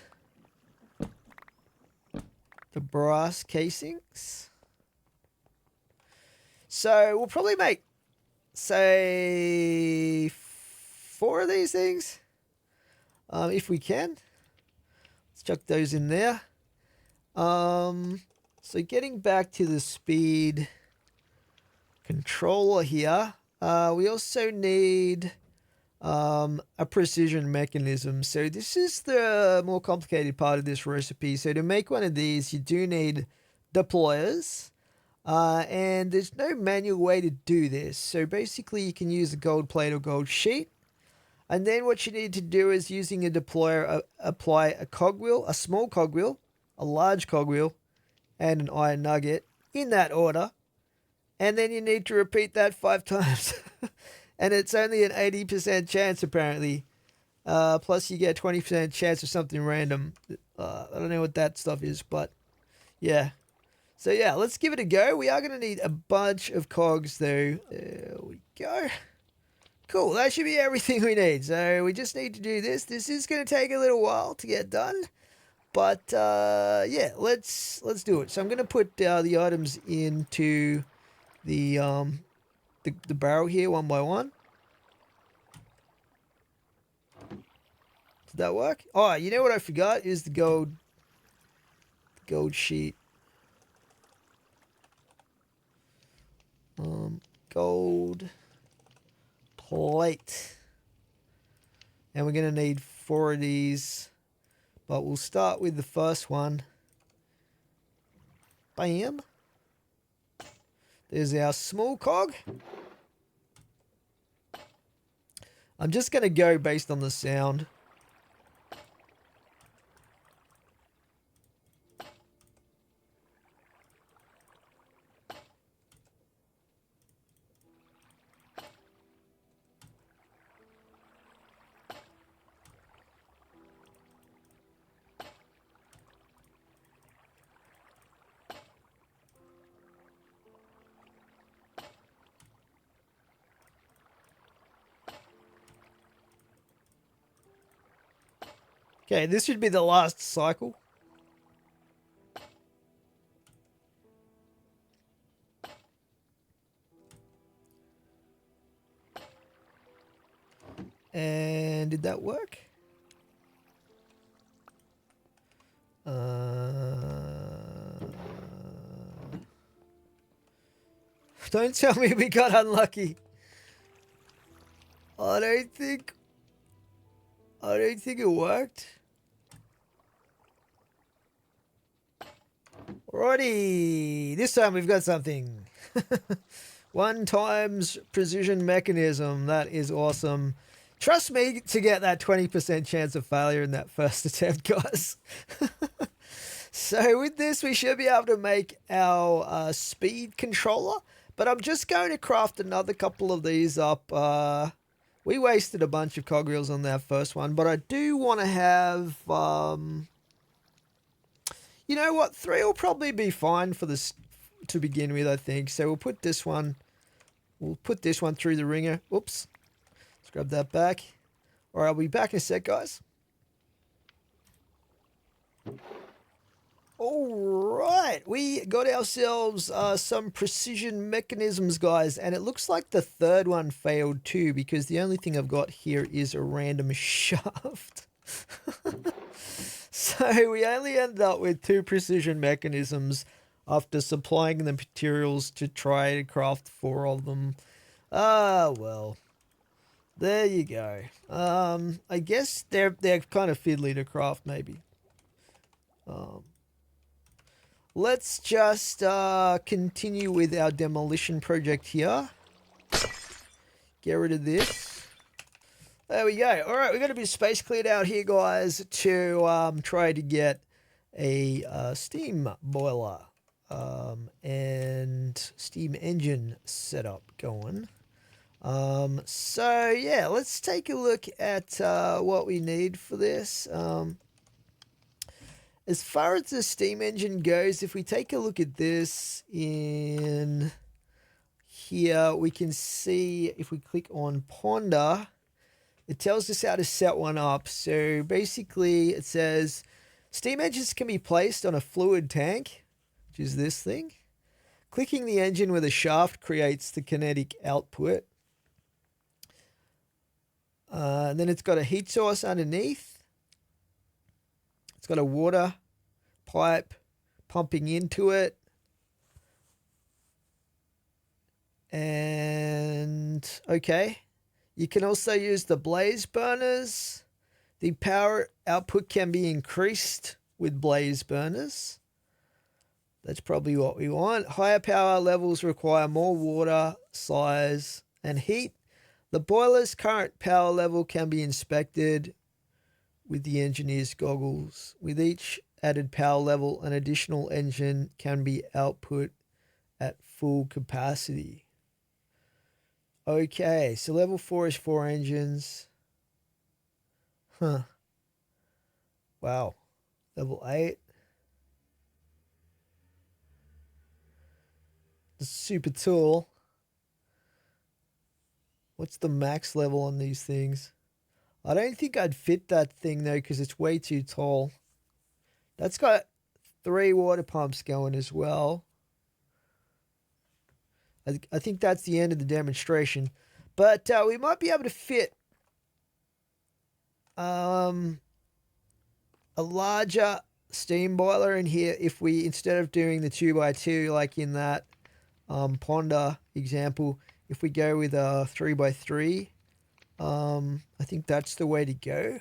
The brass casings. So we'll probably make, say, 4 of these things. If we can. Let's chuck those in there. So getting back to the speed controller here, we also need a precision mechanism. So this is the more complicated part of this recipe. So to make one of these, you do need deployers, and there's no manual way to do this. So basically you can use a gold plate or gold sheet. And then what you need to do is, using a deployer, apply a cogwheel, a small cogwheel, a large cogwheel, and an iron nugget in that order. And then you need to repeat that 5 times. And it's only an 80% chance apparently. Plus you get a 20% chance of something random. I don't know what that stuff is, but yeah. So yeah, let's give it a go. We are going to need a bunch of cogs though. There we go. Cool, that should be everything we need. So we just need to do this. This is going to take a little while to get done. But yeah, let's do it. So I'm going to put the items into the barrel here one by one. Did that work? Oh, you know what I forgot is the gold sheet. gold plate. And we're going to need 4 of these. But we'll start with the first one. Bam. There's our small cog. I'm just going to go based on the sound. Okay, this should be the last cycle. And did that work? Don't tell me we got unlucky. I don't think it worked. Alrighty, this time we've got something. 1 times precision mechanism. That is awesome. Trust me to get that 20% chance of failure in that first attempt, guys. So with this, we should be able to make our speed controller. But I'm just going to craft another couple of these up. We wasted a bunch of cogwheels on that first one. But I do want to have... you know what? 3 will probably be fine for this to begin with, I think. So we'll put this one... We'll put this one through the ringer. Oops. Let's grab that back. Alright, I'll be back in a sec, guys. Alright, we got ourselves some precision mechanisms, guys. And it looks like the third one failed too, because the only thing I've got here is a random shaft. So we only ended up with 2 precision mechanisms after supplying the materials to try to craft 4 of them. Ah, well. There you go. I guess they're kind of fiddly to craft, maybe. Let's just continue with our demolition project here. Get rid of this. There we go. All right, we're going to be space cleared out here, guys, to try to get a steam boiler and steam engine setup going. So, yeah, let's take a look at what we need for this. As far as the steam engine goes, if we take a look at this in here, we can see if we click on Ponder, it tells us how to set one up. So basically it says steam engines can be placed on a fluid tank, which is this thing. Clicking the engine with a shaft creates the kinetic output. And then it's got a heat source underneath. It's got a water pipe pumping into it. And, okay. You can also use the blaze burners. The power output can be increased with blaze burners. That's probably what we want. Higher power levels require more water, size, and heat. The boiler's current power level can be inspected with the engineer's goggles. With each added power level, an additional engine can be output at full capacity. Okay, so level 4 is 4 engines. Huh. Wow. Level 8. The super tool. What's the max level on these things? I don't think I'd fit that thing though, because it's way too tall. That's got 3 water pumps going as well. I think that's the end of the demonstration. But we might be able to fit a larger steam boiler in here if we, instead of doing the 2x2 like in that Ponder example, if we go with a 3x3, I think that's the way to go.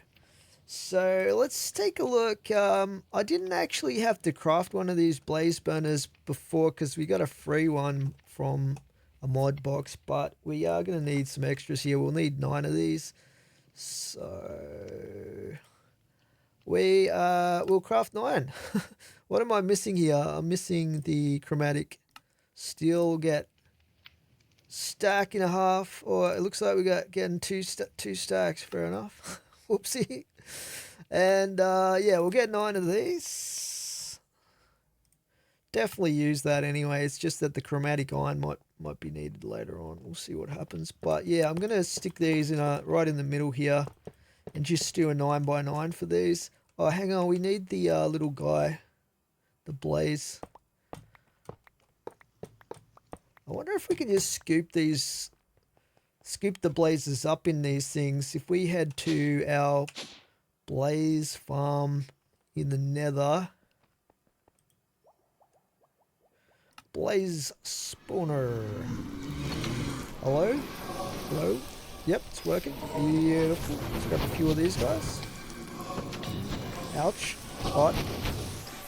So let's take a look. I didn't actually have to craft one of these blaze burners before because we got a free one from a mod box, but we are going to need some extras here. We'll need 9 of these. So we'll craft 9. What am I missing here? I'm missing the chromatic steel. We'll get stack and a half, or it looks like we got getting two stacks. Fair enough. Whoopsie. And yeah, we'll get 9 of these. Definitely use that anyway. It's just that the chromatic iron might be needed later on. We'll see what happens. But yeah, I'm gonna stick these in right in the middle here, and just do a 9x9 for these. Oh, hang on, we need the little guy, the blaze. I wonder if we can just scoop the blazes up in these things. If we head to our blaze farm in the nether, blaze spawner. Hello? Hello? Yep, it's working. Beautiful. Let's grab a few of these guys. Ouch. Hot.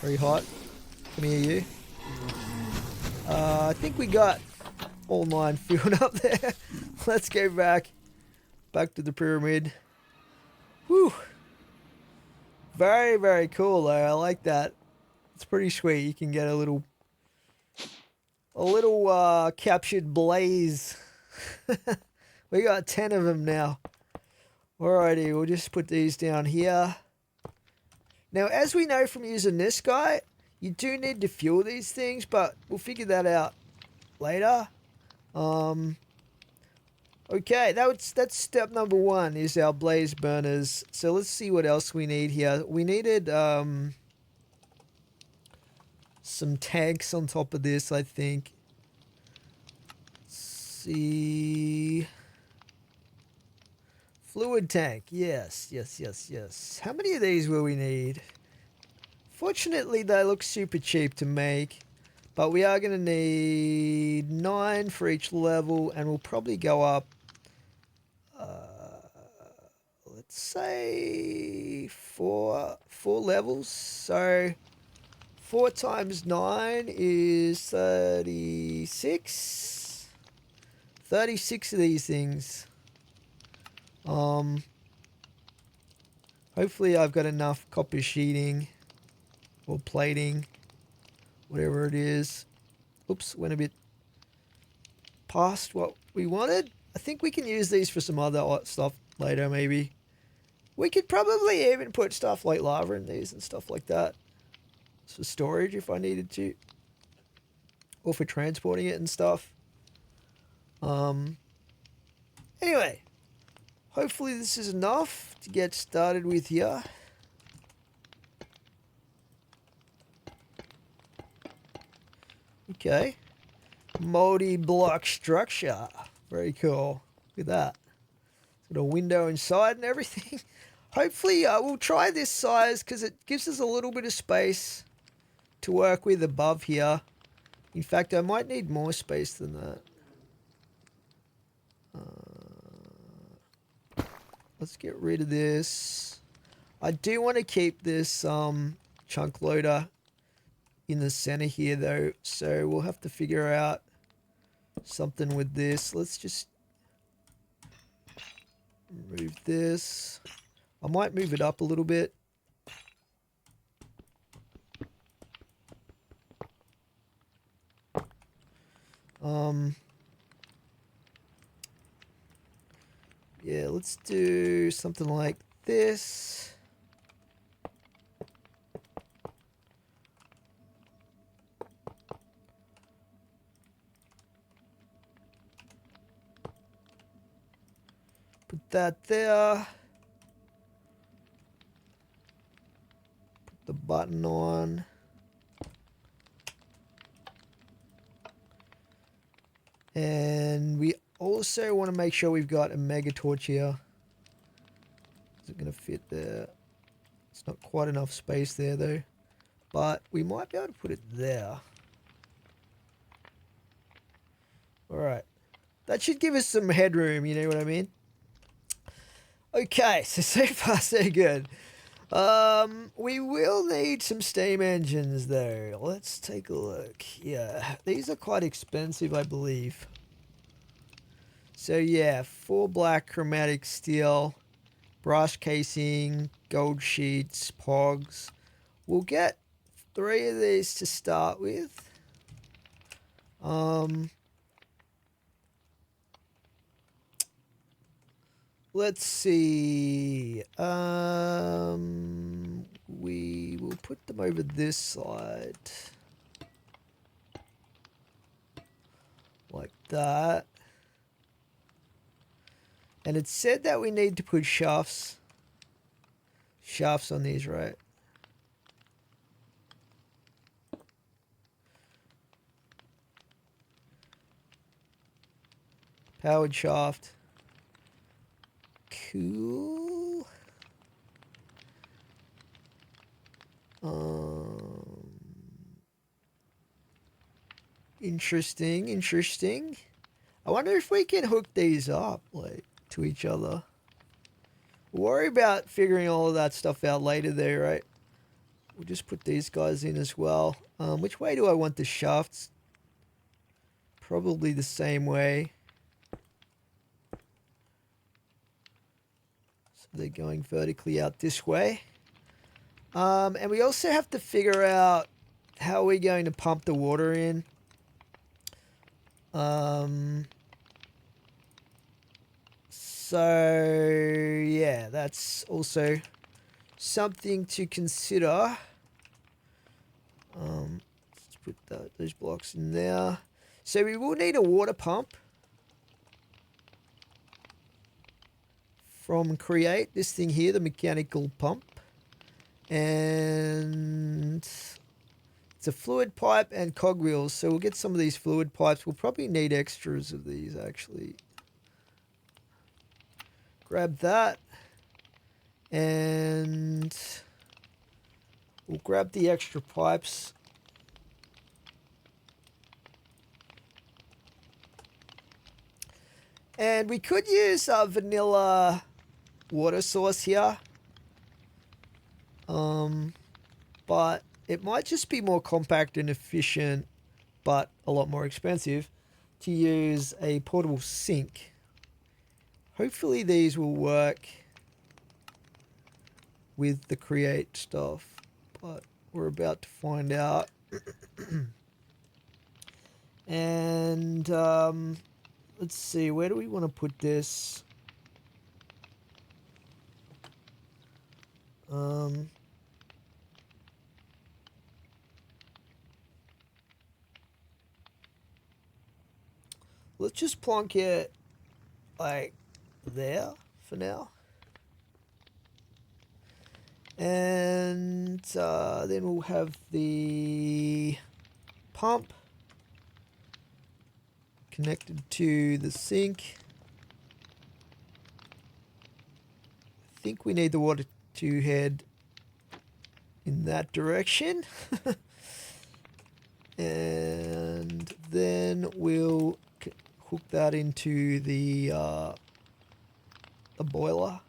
Very hot. Come here, you. I think we got all 9 filled up there. Let's go back to the pyramid. Whew. Very, very cool though. I like that. It's pretty sweet. You can get a little captured blaze. We got 10 of them now. Alrighty, we'll just put these down here. Now, as we know from using this guy, you do need to fuel these things, but we'll figure that out later. Okay, that's step number 1 is our blaze burners. So let's see what else we need here. We needed some tanks on top of this, I think. Let's see. Fluid tank. Yes. How many of these will we need? Fortunately, they look super cheap to make, but we are going to need 9 for each level, and we'll probably go up, let's say 4 levels. So 4 times 9 is 36. 36 of these things. Hopefully I've got enough copper sheeting or plating, whatever it is. Oops, went a bit past what we wanted. I think we can use these for some other stuff later, maybe. We could probably even put stuff like lava in these and stuff like that. For storage if I needed to. Or for transporting it and stuff. Anyway. Hopefully this is enough to get started with here. Okay. Multi-block structure. Very cool. Look at that. It's got a window inside and everything. Hopefully we'll try this size because it gives us a little bit of space to work with above here. In fact, I might need more space than that. Let's get rid of this. I do want to keep this chunk loader in the center here though, so we'll have to figure out something with this. Let's just move this. I might move it up a little bit. Yeah, let's do something like this. Put that there. Put the button on. And we also want to make sure we've got a mega torch here. Is it going to fit there? It's not quite enough space there though. But we might be able to put it there. Alright. That should give us some headroom, you know what I mean? Okay, so far so good. We will need some steam engines though. Let's take a look. Yeah, these are quite expensive, I believe. So yeah, 4 black chromatic steel, brass casing, gold sheets, pogs. We'll get 3 of these to start with. Let's see. We will put them over this side. Like that. And it said that we need to put shafts on these, right? Powered shaft. Cool. Interesting. I wonder if we can hook these up, like, to each other. We'll worry about figuring all of that stuff out later there, right? We'll just put these guys in as well. Which way do I want the shafts? Probably the same way. So they're going vertically out this way. And we also have to figure out how we're going to pump the water in. So yeah, that's also something to consider. Let's put those blocks in there. So we will need a water pump from Create, this thing here, the mechanical pump. And it's a fluid pipe and cogwheels, so we'll get some of these fluid pipes. We'll probably need extras of these, actually. Grab that. And we'll grab the extra pipes. And we could use a vanilla water source here. But it might just be more compact and efficient, but a lot more expensive, to use a portable sink. Hopefully these will work with the Create stuff, but we're about to find out. And let's see, where do we want to put this? Let's just plonk it like there for now. And then we'll have the pump connected to the sink. I think we need the water to head in that direction. And then we'll hook that into the boiler.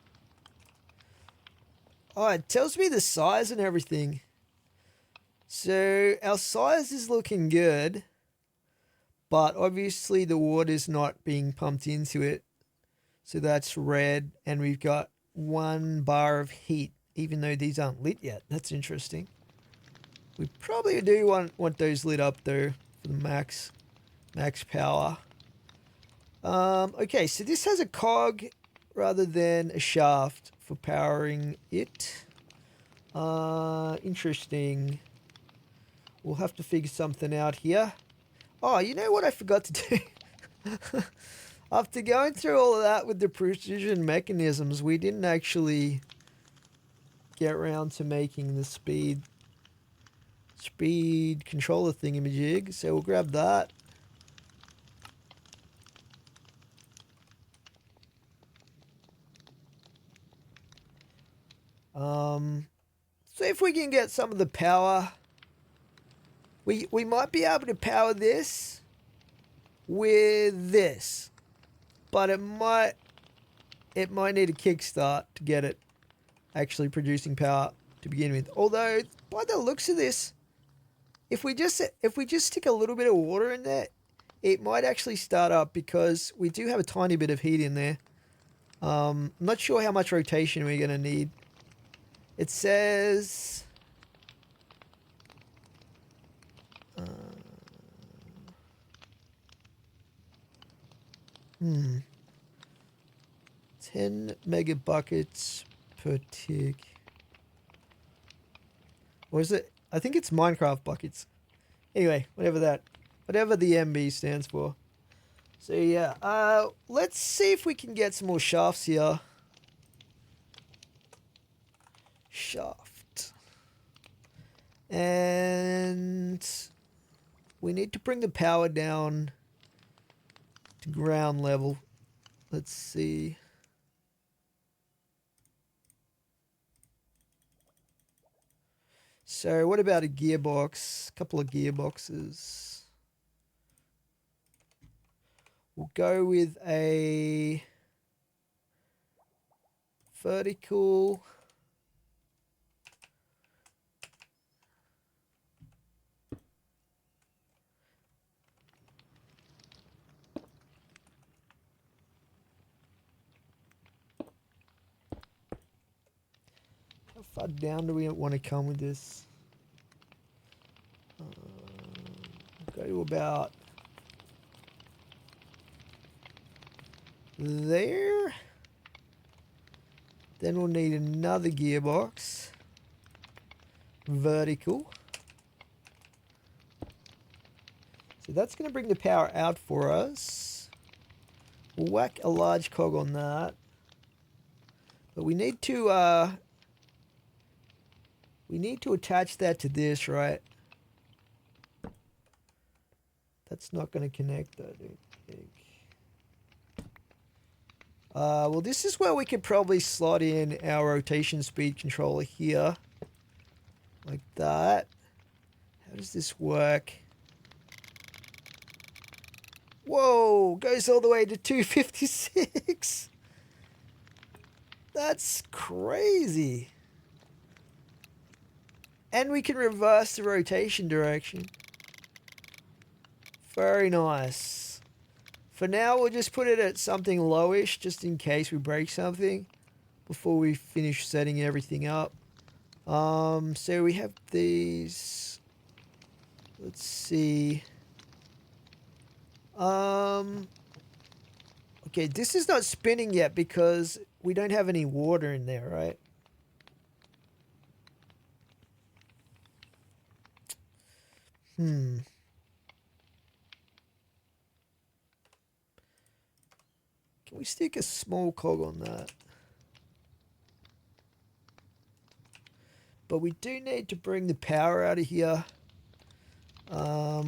Oh, it tells me the size and everything. So our size is looking good, but obviously the water's not being pumped into it. So that's red, and we've got 1 bar of heat, even though these aren't lit yet. That's interesting. We probably do want those lit up though for the max power. Okay, so this has a cog rather than a shaft for powering it. Interesting. We'll have to figure something out here. Oh, you know what I forgot to do? After going through all of that with the precision mechanisms, we didn't actually get around to making the speed controller thingamajig, so we'll grab that. See if we can get some of the power. We might be able to power this with this. but it might need a kickstart to get it actually producing power to begin with. Although, by the looks of this, if we just stick a little bit of water in there, it might actually start up because we do have a tiny bit of heat in there. I'm not sure how much rotation we're going to need. It says... 10 mega buckets per tick. Or is it? I think it's Minecraft buckets. Anyway, whatever the MB stands for. So yeah, let's see if we can get some more shafts here. Shaft. And we need to bring the power down to ground level. Let's see. So what about a gearbox? A couple of gearboxes. We'll go with a vertical. How far down do we want to come with this? Go to about there. Then we'll need another gearbox. Vertical. So that's going to bring the power out for us. We'll whack a large cog on that. But we need to attach that to this, right? That's not going to connect, I don't think. Well, this is where we could probably slot in our rotation speed controller here. Like that. How does this work? Whoa! Goes all the way to 256! That's crazy! And we can reverse the rotation direction. Very nice. For now, we'll just put it at something lowish, just in case we break something, before we finish setting everything up. So we have these. Let's see. Okay, this is not spinning yet because we don't have any water in there, right? Can we stick a small cog on that? But we do need to bring the power out of here. I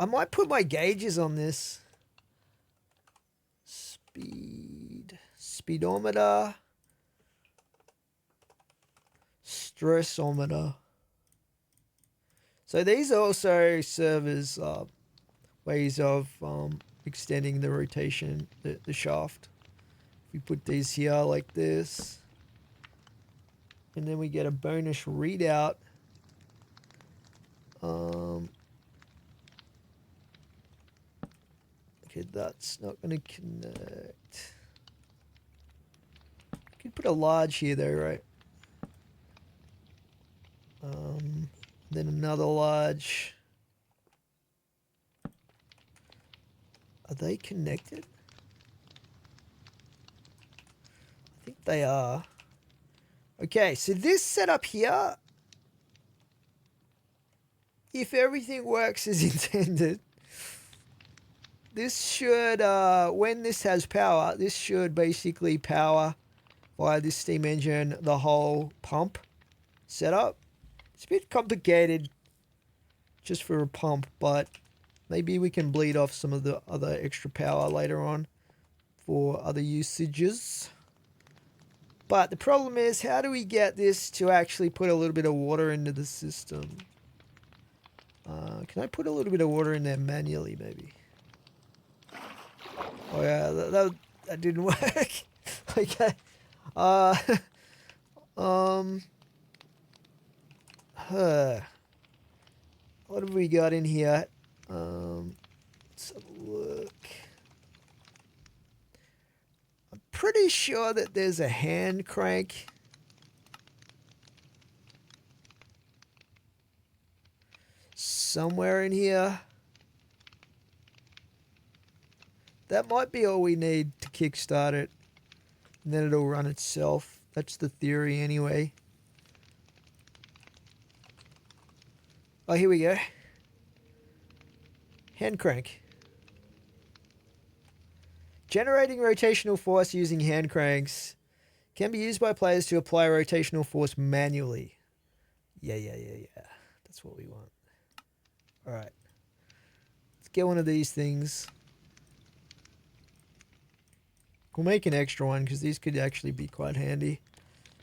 might put my gauges on this. Speedometer. Stressometer. So these also serve as ways of extending the rotation, the shaft. If we put these here like this, and then we get a bonus readout. Okay, that's not going to connect. You could put a large here though, right? Then another large. Are they connected? I think they are. Okay, so this setup here, if everything works as intended, this should, when this has power, this should basically power via this steam engine the whole pump setup. It's a bit complicated just for a pump, but maybe we can bleed off some of the other extra power later on for other usages. But the problem is, how do we get this to actually put a little bit of water into the system? Can I put a little bit of water in there manually, maybe? Oh yeah, that didn't work. Okay. Uh, um, huh. What have we got in here? Let's have a look. I'm pretty sure that there's a hand crank. Somewhere in here. That might be all we need to kickstart it. And then it'll run itself. That's the theory anyway. Oh, here we go. Hand crank. Generating rotational force using hand cranks can be used by players to apply rotational force manually. Yeah. That's what we want. All right. Let's get one of these things. We'll make an extra one because these could actually be quite handy.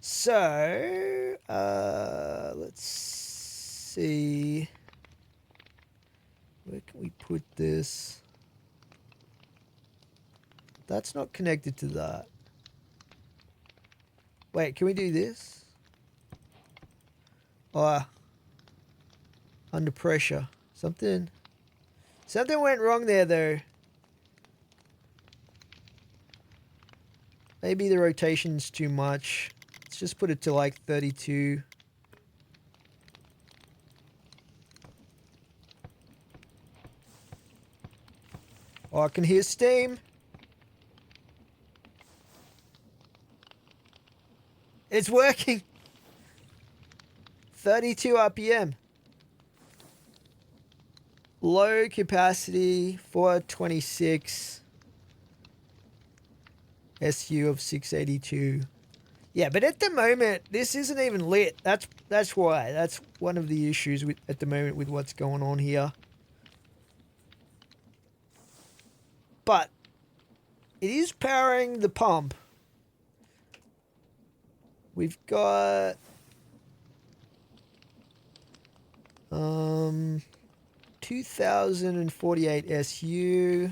So, let's see. Where can we put this? That's not connected to that. Wait, can we do this? Oh, under pressure. Something went wrong there, though. Maybe the rotation's too much. Let's just put it to like 32. Oh, I can hear steam. It's working. 32 RPM. Low capacity, 426. SU of 682. Yeah, but at the moment, this isn't even lit. That's why. That's one of the issues at the moment with what's going on here. But it is powering the pump. We've got 2048 SU.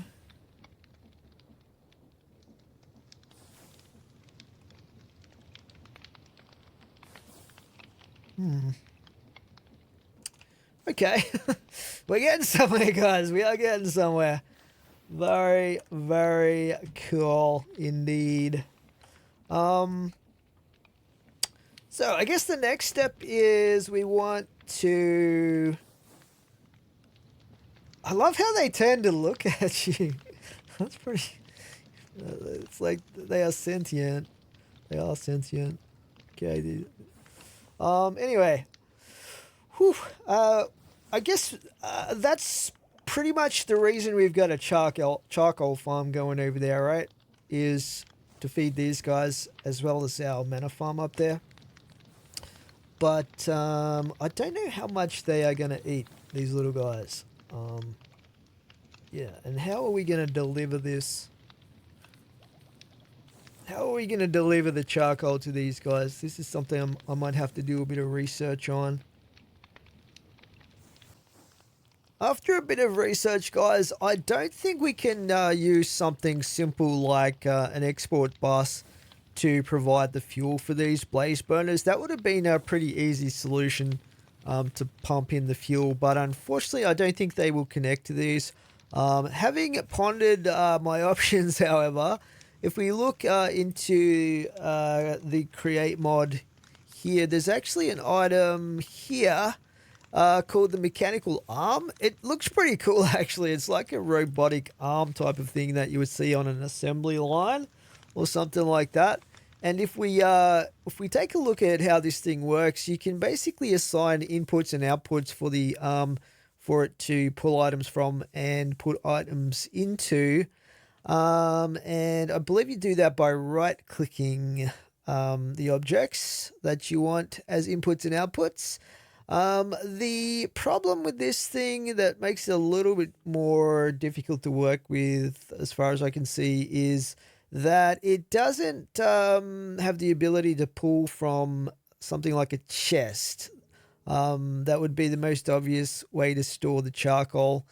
Okay. We're getting somewhere, guys. We are getting somewhere. Very, very cool indeed. So I guess the next step is we want to... I love how they tend to look at you. That's pretty... It's like they are sentient. They are sentient. Okay, dude. Anyway. Whew. I guess that's pretty much the reason we've got a charcoal farm going over there, right? Is to feed these guys as well as our mana farm up there. But I don't know how much they are going to eat, these little guys. Yeah, and how are we going to deliver this? How are we going to deliver the charcoal to these guys? This is something I might have to do a bit of research on. After a bit of research, guys, I don't think we can use something simple like an export bus to provide the fuel for these blaze burners. That would have been a pretty easy solution to pump in the fuel, but unfortunately I don't think they will connect to these. Having pondered my options, however, if we look into the create mod here, there's actually an item here called the mechanical arm. It looks pretty cool, actually. It's like a robotic arm type of thing that you would see on an assembly line or something like that. And if we take a look at how this thing works, you can basically assign inputs and outputs for the for it to pull items from and put items into. And I believe you do that by right-clicking the objects that you want as inputs and outputs. The problem with this thing that makes it a little bit more difficult to work with, as far as I can see, is that it doesn't have the ability to pull from something like a chest. That would be the most obvious way to store the charcoal.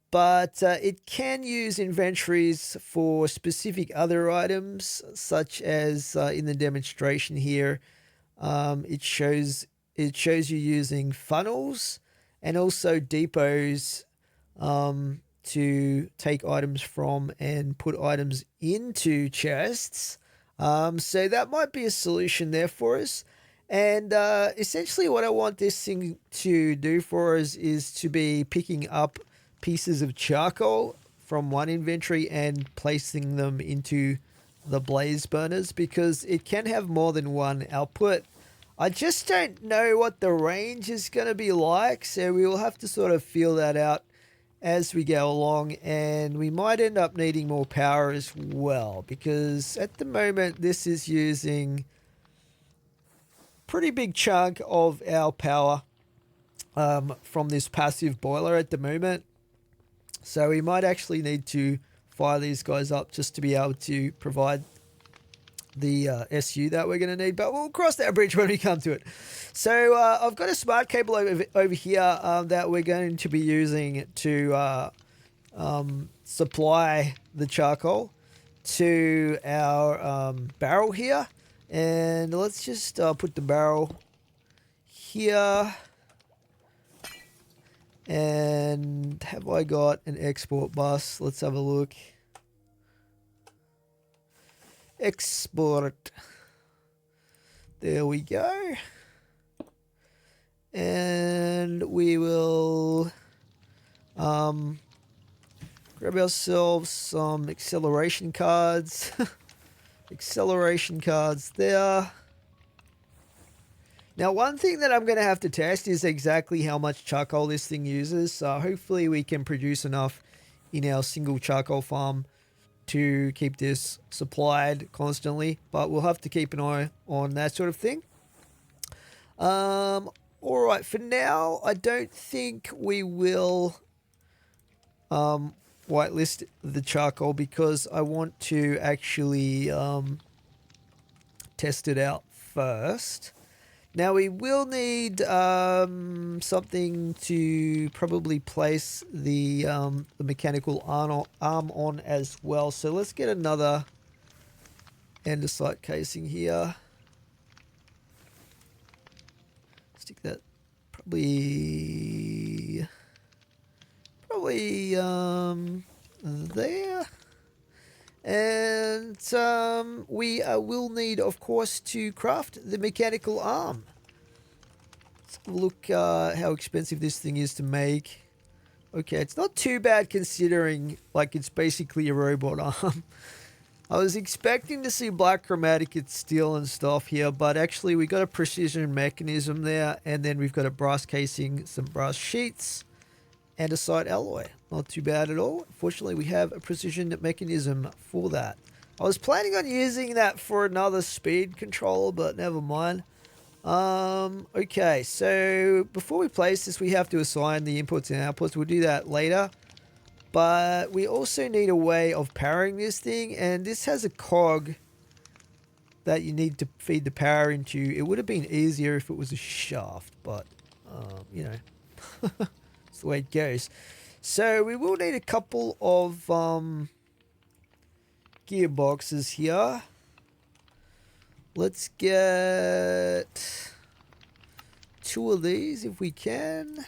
but it can use inventories for specific other items, such as in the demonstration here. It shows you using funnels and also depots to take items from and put items into chests. So that might be a solution there for us. And essentially what I want this thing to do for us is to be picking up pieces of charcoal from one inventory and placing them into the blaze burners, because it can have more than one output. I just don't know what the range is going to be like, so we will have to sort of feel that out as we go along, and we might end up needing more power as well, because at the moment this is using pretty big chunk of our power from this passive boiler at the moment. So we might actually need to fire these guys up just to be able to provide the SU that we're going to need, but we'll cross that bridge when we come to it. So I've got a smart cable over here that we're going to be using to supply the charcoal to our barrel here. And let's just put the barrel here. And have I got an export bus? Let's have a look. Export. There we go. And we will grab ourselves some acceleration cards. Acceleration cards there. Now, one thing that I'm going to have to test is exactly how much charcoal this thing uses. So hopefully we can produce enough in our single charcoal farm to keep this supplied constantly. But we'll have to keep an eye on that sort of thing. All right, for now, I don't think we will whitelist the charcoal, because I want to actually test it out first. Now we will need something to probably place the mechanical arm on as well. So let's get another andesite casing here. Stick that probably there. And we will need, of course, to craft the mechanical arm. Let's have a look how expensive this thing is to make. Okay, it's not too bad considering, like, it's basically a robot arm. I was expecting to see black chromatic and steel and stuff here, but actually we got a precision mechanism there, and then we've got a brass casing, some brass sheets, andesite alloy. Not too bad at all. Fortunately, we have a precision mechanism for that. I was planning on using that for another speed controller, but never mind. Okay, so before we place this, we have to assign the inputs and outputs. We'll do that later. But we also need a way of powering this thing, and this has a cog that you need to feed the power into. It would have been easier if it was a shaft, but, you know, it's the way it goes. So we will need a couple of gearboxes here. Let's get 2 of these if we can.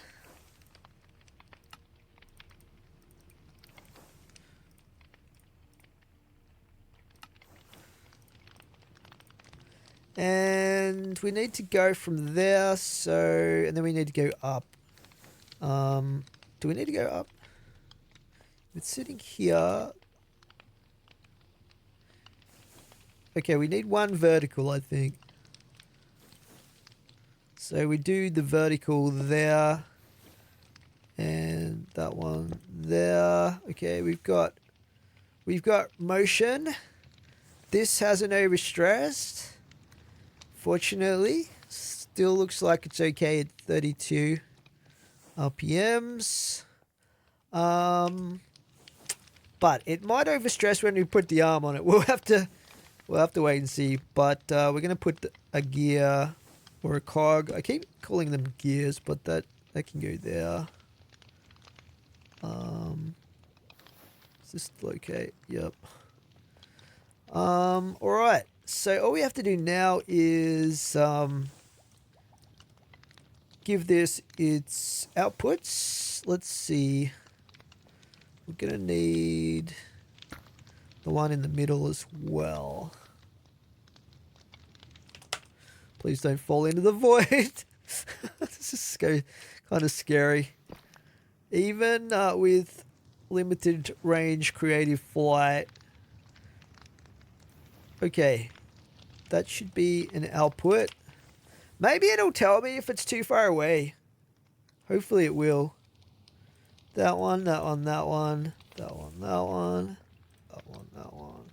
And we need to go from there, so, and then we need to go up. Do we need to go up? It's sitting here. Okay, we need 1 vertical, I think. So we do the vertical there. And that one there. Okay, we've got motion. This hasn't overstressed. Fortunately, still looks like it's okay at 32 RPMs. But it might overstress when we put the arm on it. We'll have to wait and see. But we're going to put a gear or a cog. I keep calling them gears, but that can go there. Is this locate? Yep. Alright. So all we have to do now is give this its outputs. Let's see. We're gonna need the one in the middle as well. Please don't fall into the void. This is kind of scary. Even with limited range creative flight. Okay. That should be an output. Maybe it'll tell me if it's too far away. Hopefully it will. That one, that one, that one, that one, that one, that one, that one.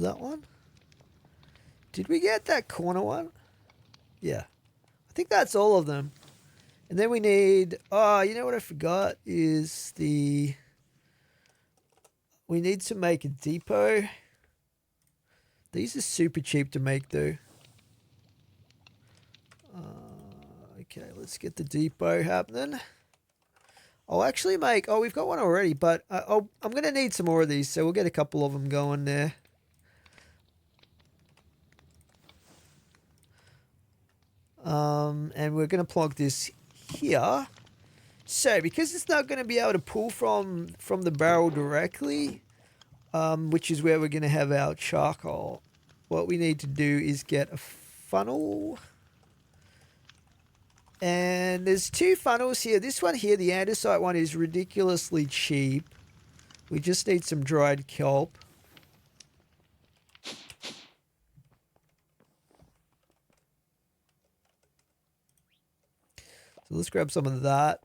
That one? Did we get that corner one? Yeah. I think that's all of them. And then we need... Oh, you know what I forgot is the... We need to make a depot. These are super cheap to make though. Okay, let's get the depot happening. I'll actually make... Oh, we've got one already, but I'm going to need some more of these, so we'll get a couple of them going there. And we're going to plug this here. So, because it's not going to be able to pull from the barrel directly, which is where we're going to have our charcoal, what we need to do is get a funnel. And there's two funnels here. This one here, the andesite one, is ridiculously cheap. We just need some dried kelp. So let's grab some of that.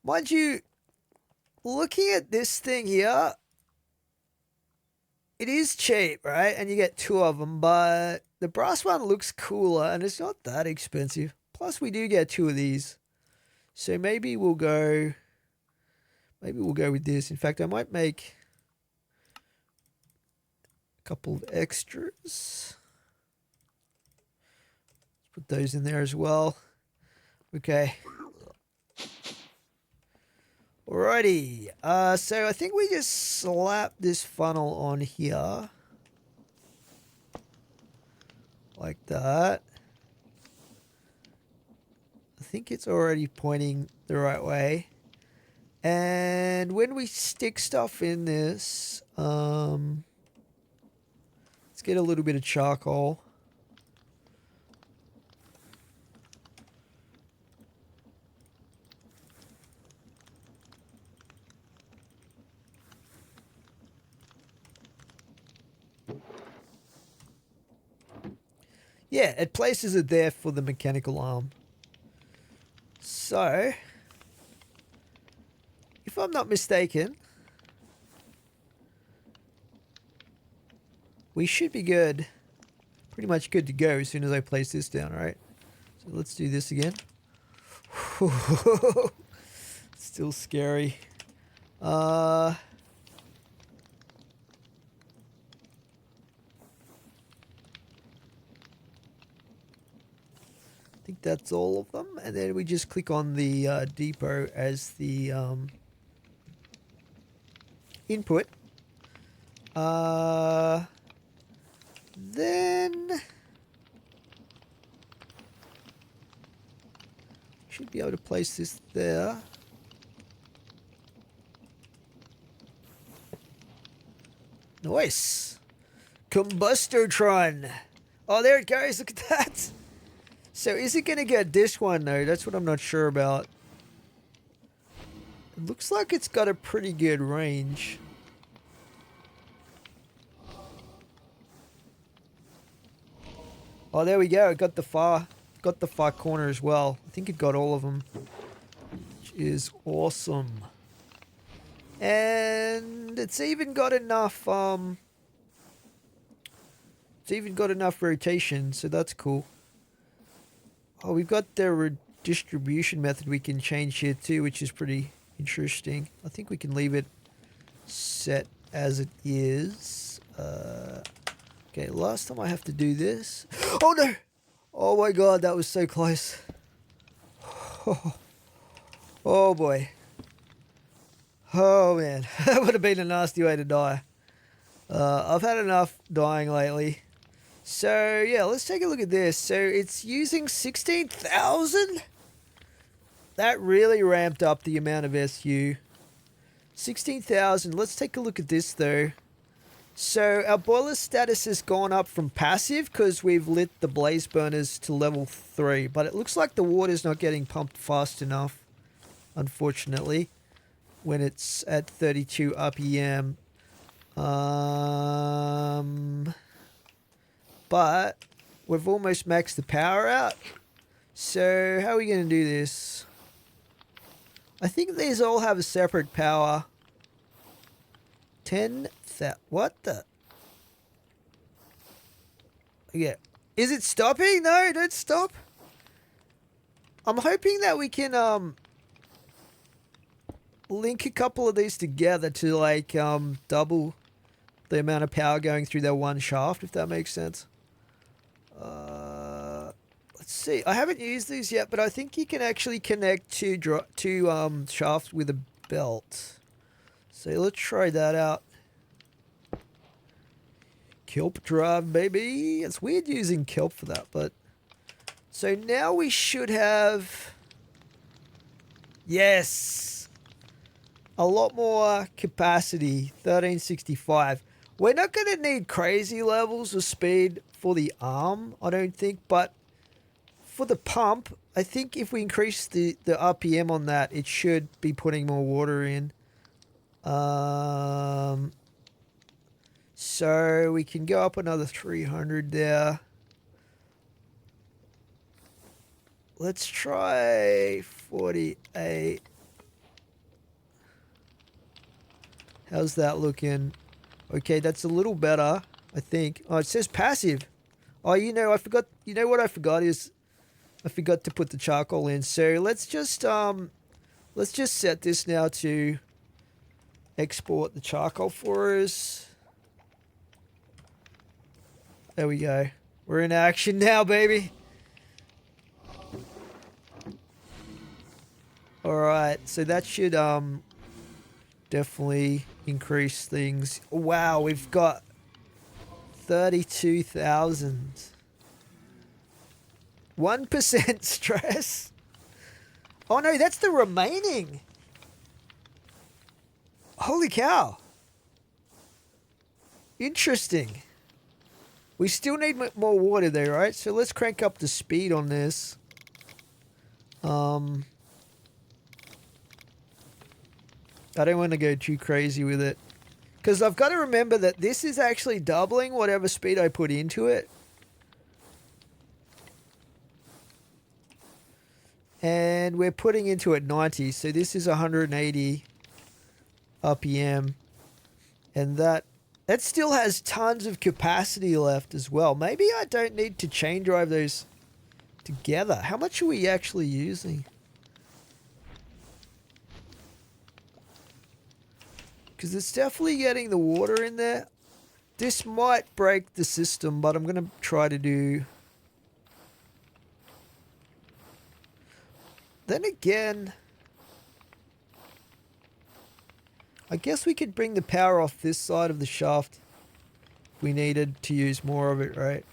Mind you, looking at this thing here, it is cheap, right? And you get two of them, but the brass one looks cooler and it's not that expensive. Plus we do get two of these. So maybe we'll go with this. In fact, I might make a couple of extras. Let's put those in there as well. Okay. Alrighty. So I think we just slap this funnel on here. Like that. I think it's already pointing the right way. And when we stick stuff in this, let's get a little bit of charcoal. Yeah, it places it there for the mechanical arm. So, if I'm not mistaken, we should be good. Pretty much good to go as soon as I place this down, right? So let's do this again. Still scary. I think that's all of them, and then we just click on the depot as the input. Then should be able to place this there. Nice. Combustotron. Oh, there it goes. Look at that. So is it going to get this one though? That's what I'm not sure about. It looks like it's got a pretty good range. Oh, there we go. It got the far corner as well. I think it got all of them, which is awesome. And it's even got enough rotation, so that's cool. Oh, we've got the redistribution method we can change here too, which is pretty interesting. I think we can leave it set as it is. Okay, last time I have to do this. Oh no! Oh my god, that was so close. Oh boy. Oh man, that would have been a nasty way to die. I've had enough dying lately. So yeah, let's take a look at this. So it's using 16,000? That really ramped up the amount of SU. 16,000. Let's take a look at this though. So our boiler status has gone up from passive because we've lit the blaze burners to level 3. But it looks like the water's not getting pumped fast enough, unfortunately, when it's at 32 RPM. But we've almost maxed the power out. So how are we going to do this? I think these all have a separate power. 10,000. What the? Yeah. Is it stopping? No, don't stop. I'm hoping that we can link a couple of these together to like double the amount of power going through that one shaft, if that makes sense. Let's see. I haven't used these yet, but I think you can actually connect two shafts with a belt. So let's try that out. Kelp drive, baby. It's weird using kelp for that, but... So now we should have... Yes! A lot more capacity. 1365. We're not going to need crazy levels of speed for the arm, I don't think, but for the pump, I think if we increase the RPM on that, it should be putting more water in. So we can go up another 300 there. Let's try 48. How's that looking? Okay, that's a little better, I think. Oh, it says passive. Oh, you know, I forgot. You know what I forgot is I forgot to put the charcoal in. So let's just set this now to export the charcoal for us. There we go. We're in action now, baby. Alright, so that should definitely increase things. Wow, we've got 32,000. 1% stress. Oh no, that's the remaining. Holy cow. Interesting. We still need more water there, right? So let's crank up the speed on this. I don't want to go too crazy with it. Because I've got to remember that this is actually doubling whatever speed I put into it. And we're putting into it 90. So this is 180 RPM. And that still has tons of capacity left as well. Maybe I don't need to chain drive those together. How much are we actually using? Because it's definitely getting the water in there. This might break the system, but I'm going to try to do... Then again... I guess we could bring the power off this side of the shaft if we needed to use more of it, right?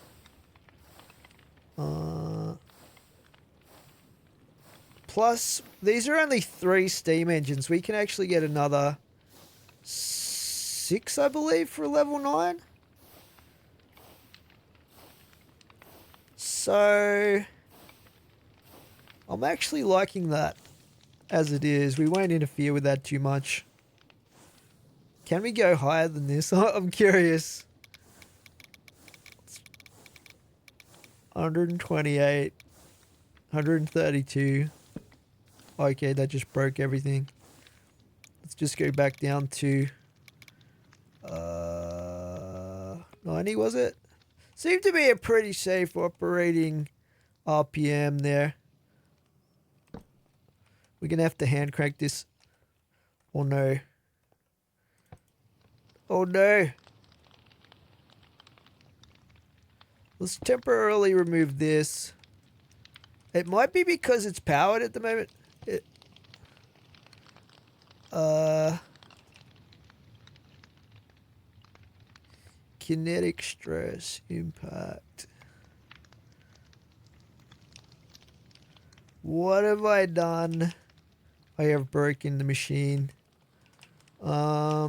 Plus, these are only 3 steam engines. We can actually get another 6, I believe, for level 9. So, I'm actually liking that as it is. We won't interfere with that too much. Can we go higher than this? I'm curious. 128. 132. Okay, that just broke everything. Let's just go back down to 90, was it? Seemed to be a pretty safe operating RPM there. We're going to have to hand crank this. Oh no. Oh no. Let's temporarily remove this. It might be because it's powered at the moment. Kinetic stress impact. What have I done? I have broken the machine. I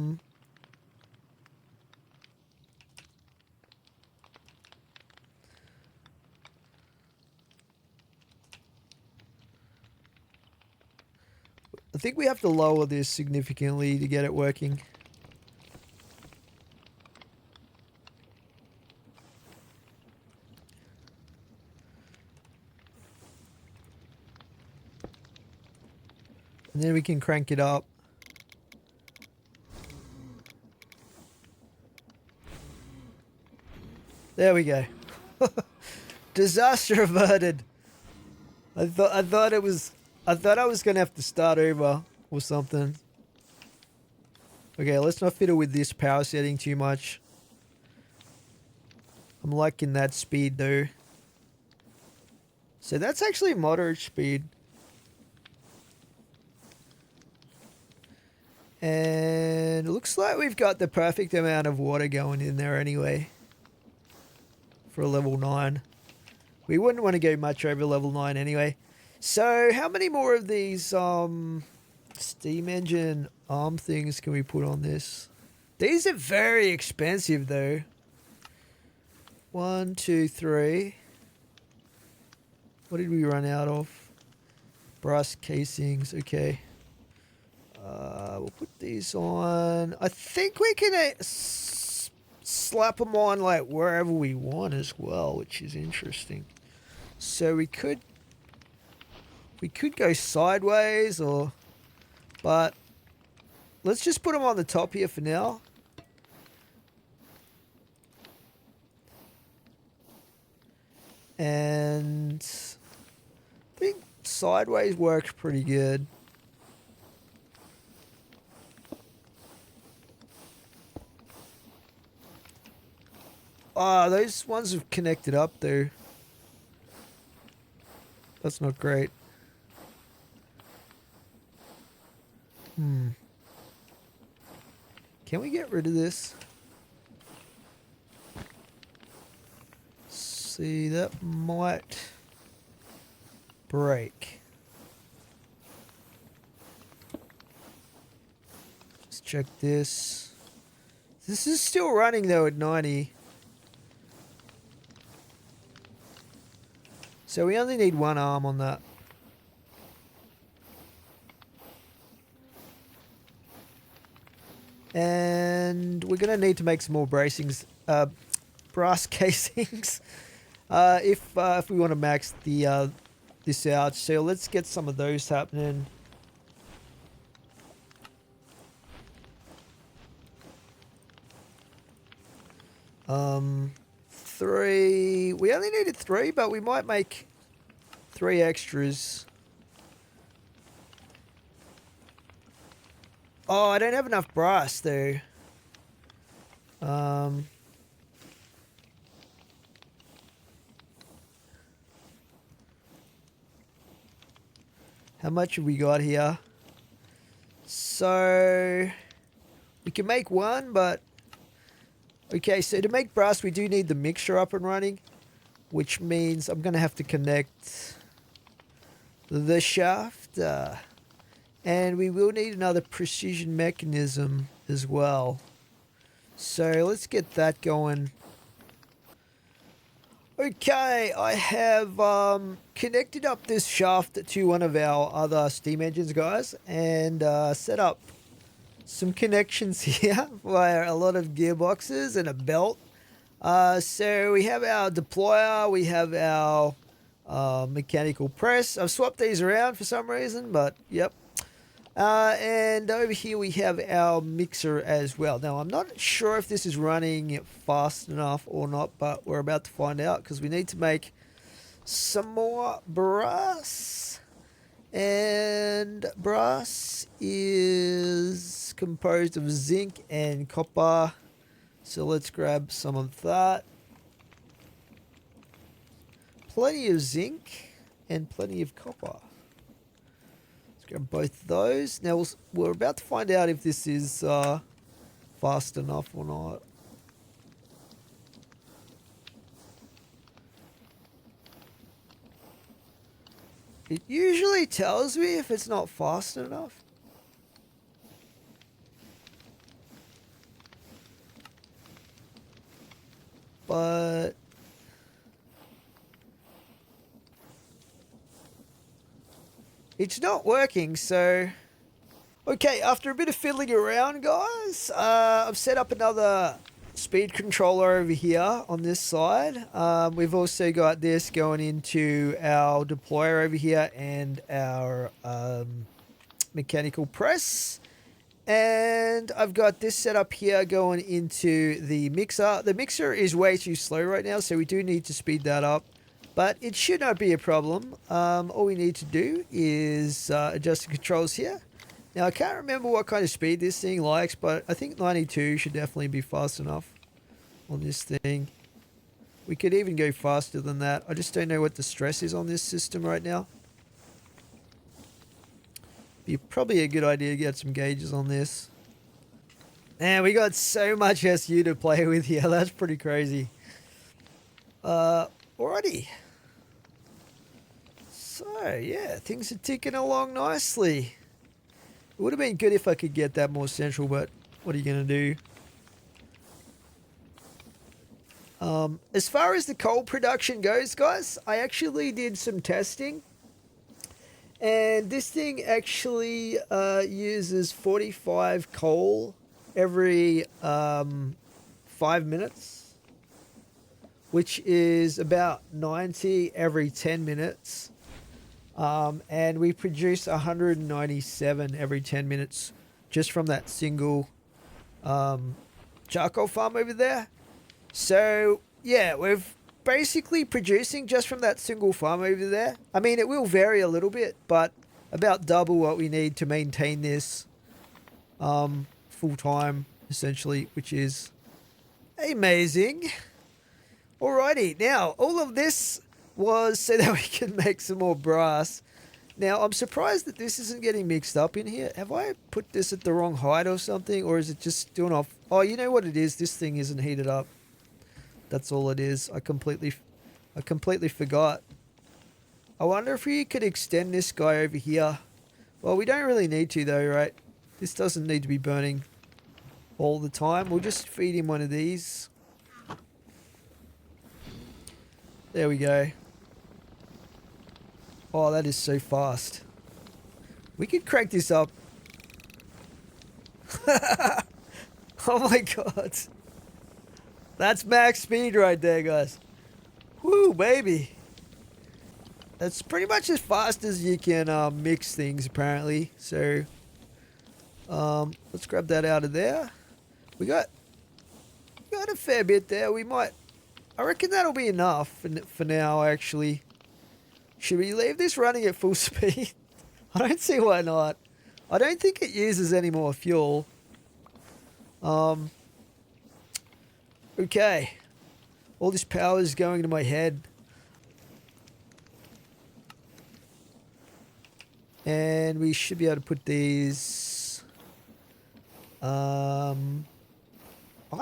think we have to lower this significantly to get it working. And then we can crank it up. There we go. Disaster averted. I thought I was gonna have to start over or something. Okay, let's not fiddle with this power setting too much. I'm liking that speed though. So that's actually moderate speed. And it looks like we've got the perfect amount of water going in there anyway. For a level 9. We wouldn't want to go much over level 9 anyway. So how many more of these steam engine arm things can we put on this? These are very expensive though. 1, 2, 3. What did we run out of? Brass casings, okay. We'll put these on. I think we can slap them on like wherever we want as well, which is interesting. So we could go sideways but let's just put them on the top here for now. And I think sideways works pretty good. Ah, those ones have connected up though. That's not great. Can we get rid of this? See, that might break. Just check this. This is still running though at 90. So we only need one arm on that. And we're going to need to make some more bracings, brass casings, if we want to max the this out. So let's get some of those happening. Three. We only needed 3, but we might make 3 extras. Oh, I don't have enough brass though. How much have we got here? So we can make 1, but okay, so to make brass we do need the mixture up and running, which means I'm gonna have to connect the shaft, and we will need another precision mechanism as well. So let's get that going. Okay, I have connected up this shaft to one of our other steam engines, guys, and set up some connections here via a lot of gearboxes and a belt. So we have our deployer, we have our mechanical press. I've swapped these around for some reason, but yep. And over here we have our mixer as well. Now I'm not sure if this is running fast enough or not, but we're about to find out because we need to make some more brass. And brass is composed of zinc and copper. So let's grab some of that. plenty of zinc and plenty of copper. Let's grab both of those. Now we're about to find out if this is fast enough or not. It usually tells me if it's not fast enough. But it's not working, so... Okay, after a bit of fiddling around, guys, I've set up another speed controller over here on this side. We've also got this going into our deployer over here and our mechanical press. And I've got this set up here going into the mixer. The mixer is way too slow right now, so we do need to speed that up. But it should not be a problem. All we need to do is adjust the controls here. Now, I can't remember what kind of speed this thing likes, but I think 92 should definitely be fast enough on this thing. We could even go faster than that. I just don't know what the stress is on this system right now. Be probably a good idea to get some gauges on this. Man, we got so much SU to play with here. That's pretty crazy. Alrighty. So, yeah, things are ticking along nicely. It would have been good if I could get that more central, but what are you going to do? As far as the coal production goes, guys, I actually did some testing. And this thing actually uses 45 coal every 5 minutes, which is about 90 every 10 minutes. And we produce 197 every 10 minutes just from that single charcoal farm over there. So, yeah, we're basically producing just from that single farm over there. I mean, it will vary a little bit, but about double what we need to maintain this full time, essentially, which is amazing. Alrighty, now, all of this was so that we can make some more brass. Now, I'm surprised that this isn't getting mixed up in here. Have I put this at the wrong height or something? Or is it just doing off? Oh, you know what it is? This thing isn't heated up. That's all it is. I completely forgot. I wonder if we could extend this guy over here. Well, we don't really need to though, right? This doesn't need to be burning all the time. We'll just feed him one of these. There we go. Oh, that is so fast. We could crank this up. Oh my god. That's max speed right there, guys. Woo, baby. That's pretty much as fast as you can mix things, apparently. So, let's grab that out of there. We got a fair bit there. I reckon that'll be enough for now, actually. Should we leave this running at full speed? I don't see why not. I don't think it uses any more fuel. Okay. All this power is going to my head. And we should be able to put these... I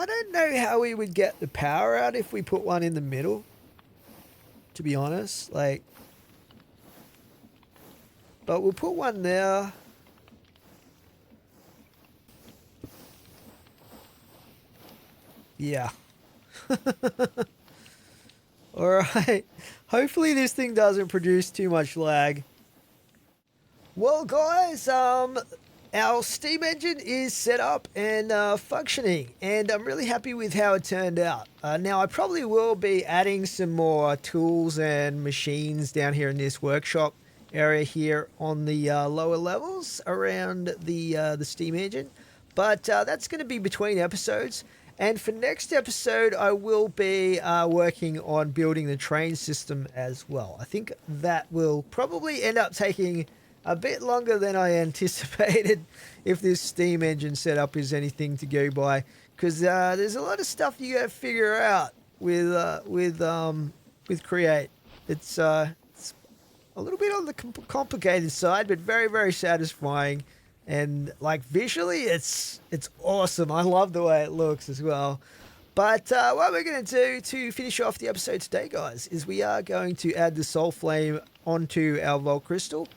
don't know how we would get the power out if we put one in the middle. To be honest, like... But we'll put one there. Yeah. Alright. Hopefully this thing doesn't produce too much lag. Well, guys, our steam engine is set up and functioning, and I'm really happy with how it turned out. Now, I probably will be adding some more tools and machines down here in this workshop area here on the lower levels around the steam engine, but that's going to be between episodes. And for next episode, I will be working on building the train system as well. I think that will probably end up taking a bit longer than I anticipated if this steam engine setup is anything to go by, because there's a lot of stuff you got to figure out with Create. It's a little bit on the complicated side, but very, very satisfying. And like visually, it's awesome. I love the way it looks as well. But what we're going to do to finish off the episode today, guys, is we are going to add the Soul Flame onto our Vault Crystal.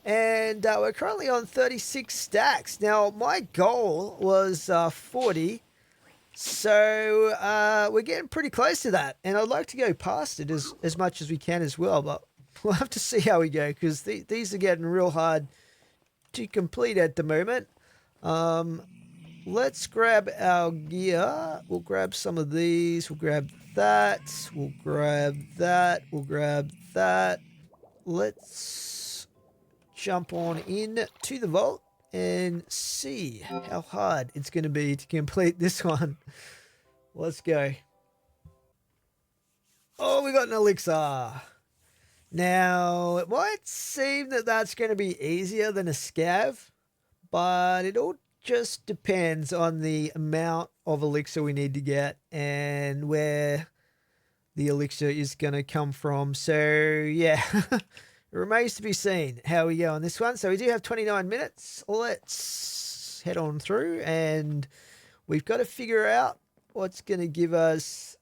And we're currently on 36 stacks. Now, my goal was 40. So we're getting pretty close to that. And I'd like to go past it as much as we can as well. But we'll have to see how we go, because these are getting real hard to complete at the moment. Let's grab our gear. We'll grab some of these. We'll grab that. We'll grab that. We'll grab that. Let's jump on in to the vault and see how hard it's going to be to complete this one. Let's go. Oh, we got an elixir. Now, it might seem that that's going to be easier than a scav, but it all just depends on the amount of elixir we need to get and where the elixir is going to come from. So, yeah, it remains to be seen how we go on this one. So we do have 29 minutes. Let's head on through, and we've got to figure out what's going to give us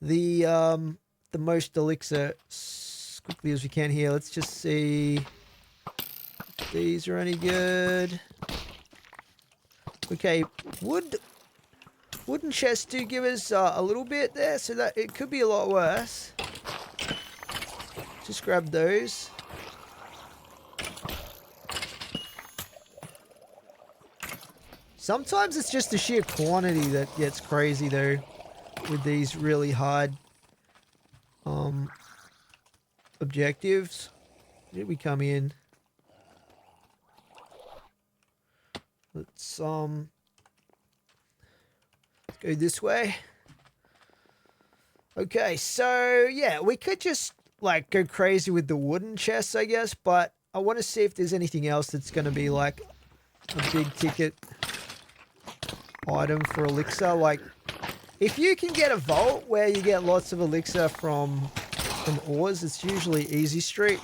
the most elixir as quickly as we can here. Let's just see if these are any good. Okay, wooden chests do give us a little bit there, so that it could be a lot worse. Just grab those. Sometimes it's just the sheer quantity that gets crazy though, with these really hard objectives. Here we come in. Let's go this way. Okay, so yeah, we could just like go crazy with the wooden chests, I guess, but I want to see if there's anything else that's going to be like a big ticket item for elixir. Like if you can get a vault where you get lots of elixir from ores, it's usually easy street.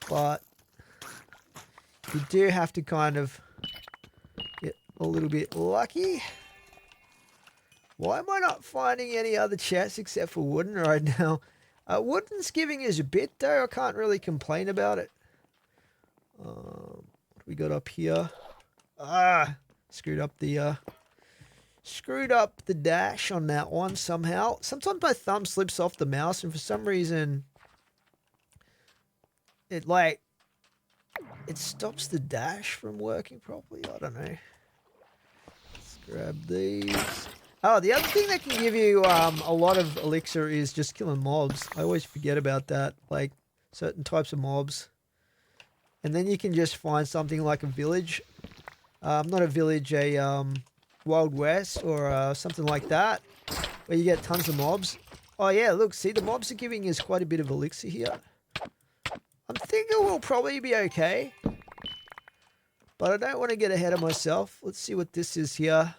But you do have to kind of get a little bit lucky. Why am I not finding any other chests except for wooden right now? Wooden's giving us a bit though. I can't really complain about it. What do we got up here? Screwed up the dash on that one somehow. Sometimes my thumb slips off the mouse, and for some reason it stops the dash from working properly. I don't know. Let's grab these. Oh, the other thing that can give you a lot of elixir is just killing mobs. I always forget about that, like certain types of mobs. And then you can just find something like a village. Not a village, a Wild West or something like that, where you get tons of mobs. Oh yeah, look, see, the mobs are giving us quite a bit of elixir here. I'm thinking we'll probably be okay, but I don't want to get ahead of myself. Let's see what this is here.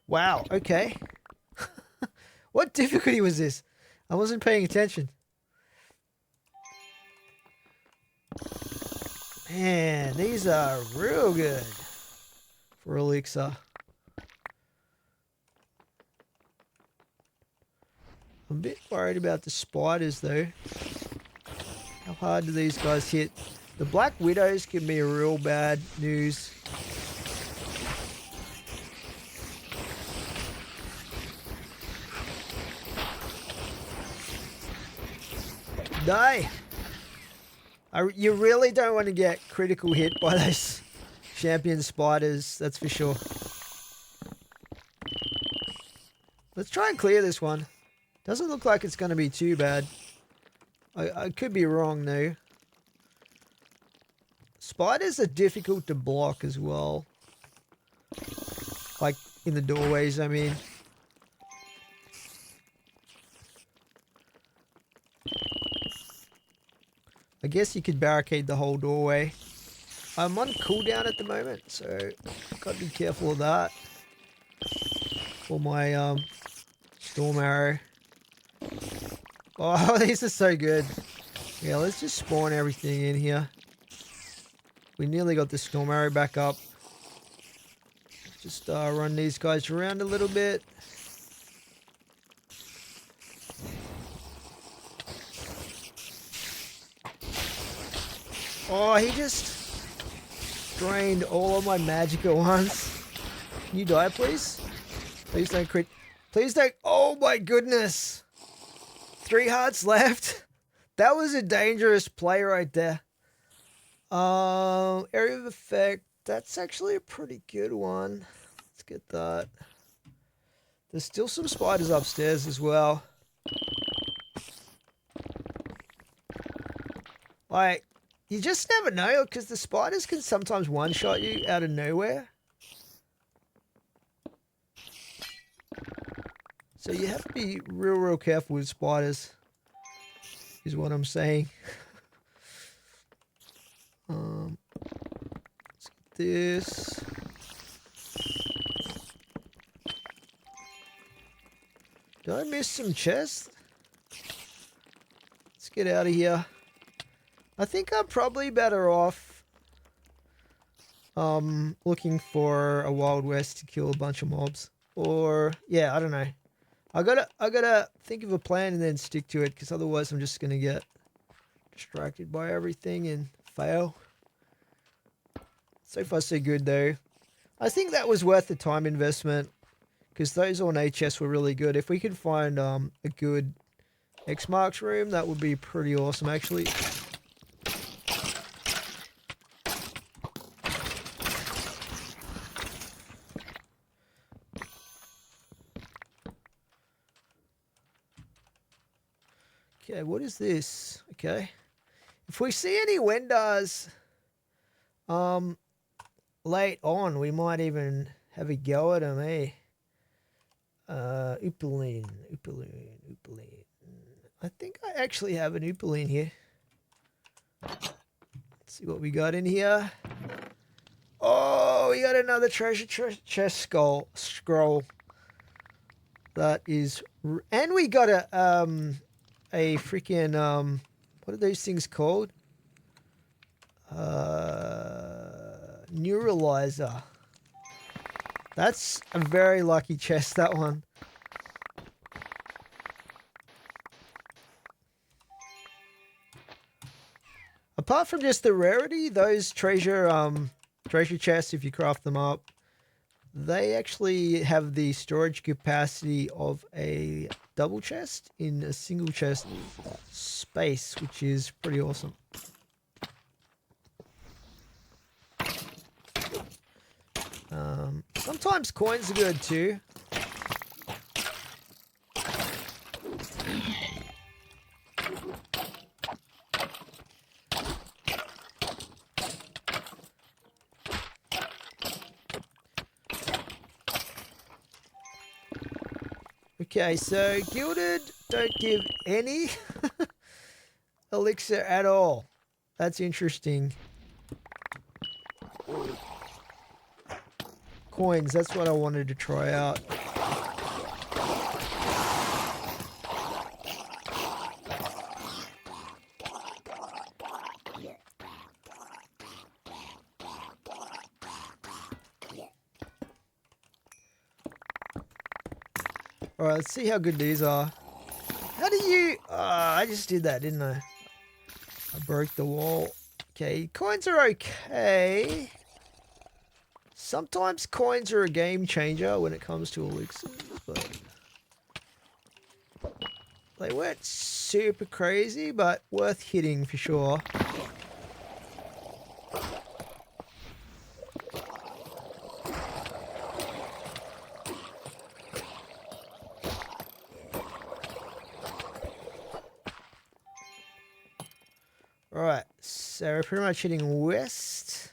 Wow, okay. What difficulty was this? I wasn't paying attention. Man, these are real good for elixir. I'm a bit worried about the spiders though. How hard do these guys hit? The Black Widows can be real bad news. Die! You really don't want to get critical hit by those champion spiders, that's for sure. Let's try and clear this one. Doesn't look like it's going to be too bad. I could be wrong though. Spiders are difficult to block as well. Like in the doorways, I mean. I guess you could barricade the whole doorway. I'm on cooldown at the moment, so got to be careful of that. for my storm arrow. Oh, these are so good. Yeah, let's just spawn everything in here. We nearly got the storm arrow back up. Just run these guys around a little bit. Oh, he just drained all of my magic at once. Can you die, please? Please don't crit. Please don't. Oh my goodness. 3 hearts left. That was a dangerous play right there. Area of effect. That's actually a pretty good one. Let's get that. There's still some spiders upstairs as well. Like, you just never know, because the spiders can sometimes one-shot you out of nowhere. So you have to be real careful with spiders, is what I'm saying. Let's get this. Did I miss some chests? Let's get out of here. I think I'm probably better off looking for a Wild West to kill a bunch of mobs. Or, yeah, I don't know. I gotta think of a plan and then stick to it, because otherwise I'm just gonna get distracted by everything and fail. So far so good though. I think that was worth the time investment, because those ornate chests were really good. If we could find a good X marks room, that would be pretty awesome actually. Okay, what is this? Okay. If we see any Wendars late on, we might even have a go at them, eh? Upaline. I think I actually have an Upaline here. Let's see what we got in here. Oh, we got another treasure chest scroll. That is, and we got a freaking what are those things called? Neuralizer. That's a very lucky chest, that one. Apart from just the rarity, those treasure chests, if you craft them up, they actually have the storage capacity of a double chest in a single chest space, which is pretty awesome. Sometimes coins are good too. Okay, so Gilded don't give any elixir at all. That's interesting. Coins, that's what I wanted to try out. Alright, let's see how good these are. How do you... I just did that, didn't I? I broke the wall. Okay, coins are okay. Sometimes coins are a game changer when it comes to elixirs, but they weren't super crazy, but worth hitting for sure. Alright, so we're pretty much heading west.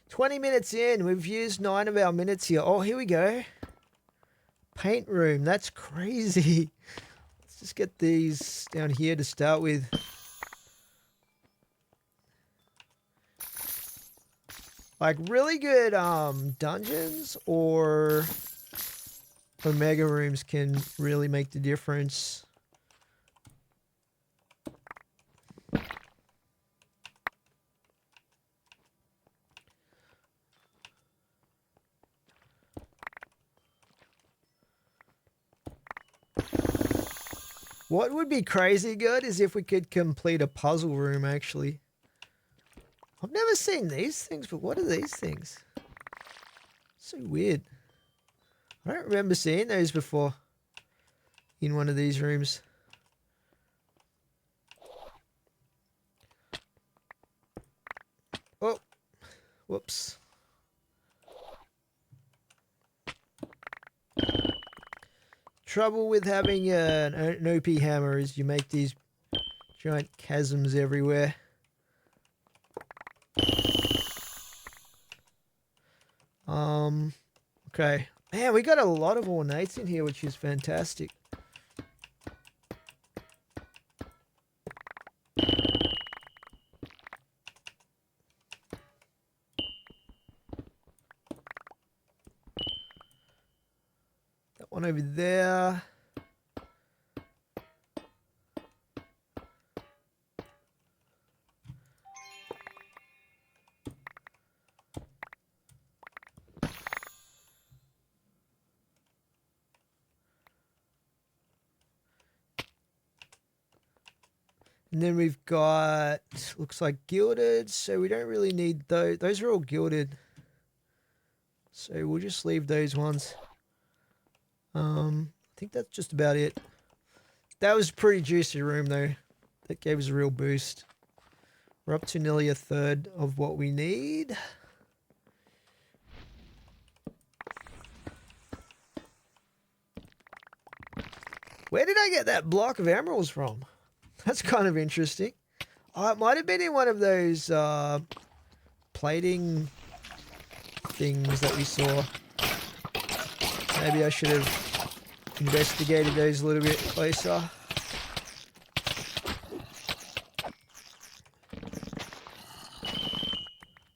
20 minutes in, we've used 9 of our minutes here. Oh, here we go. Paint room, that's crazy. Let's just get these down here to start with. Like really good dungeons or Omega rooms can really make the difference. What would be crazy good is if we could complete a puzzle room, actually. I've never seen these things, but what are these things? So weird. I don't remember seeing those before in one of these rooms. Oh, whoops. Trouble with having an OP hammer is you make these giant chasms everywhere. Okay. Man, we got a lot of ornates in here, which is fantastic. That one over there. And then we've got, looks like gilded, so we don't really need those. Those are all gilded. So we'll just leave those ones. I think that's just about it. That was a pretty juicy room though. That gave us a real boost. We're up to nearly a third of what we need. Where did I get that block of emeralds from? That's kind of interesting. Oh, it might have been in one of those plating things that we saw. Maybe I should have investigated those a little bit closer.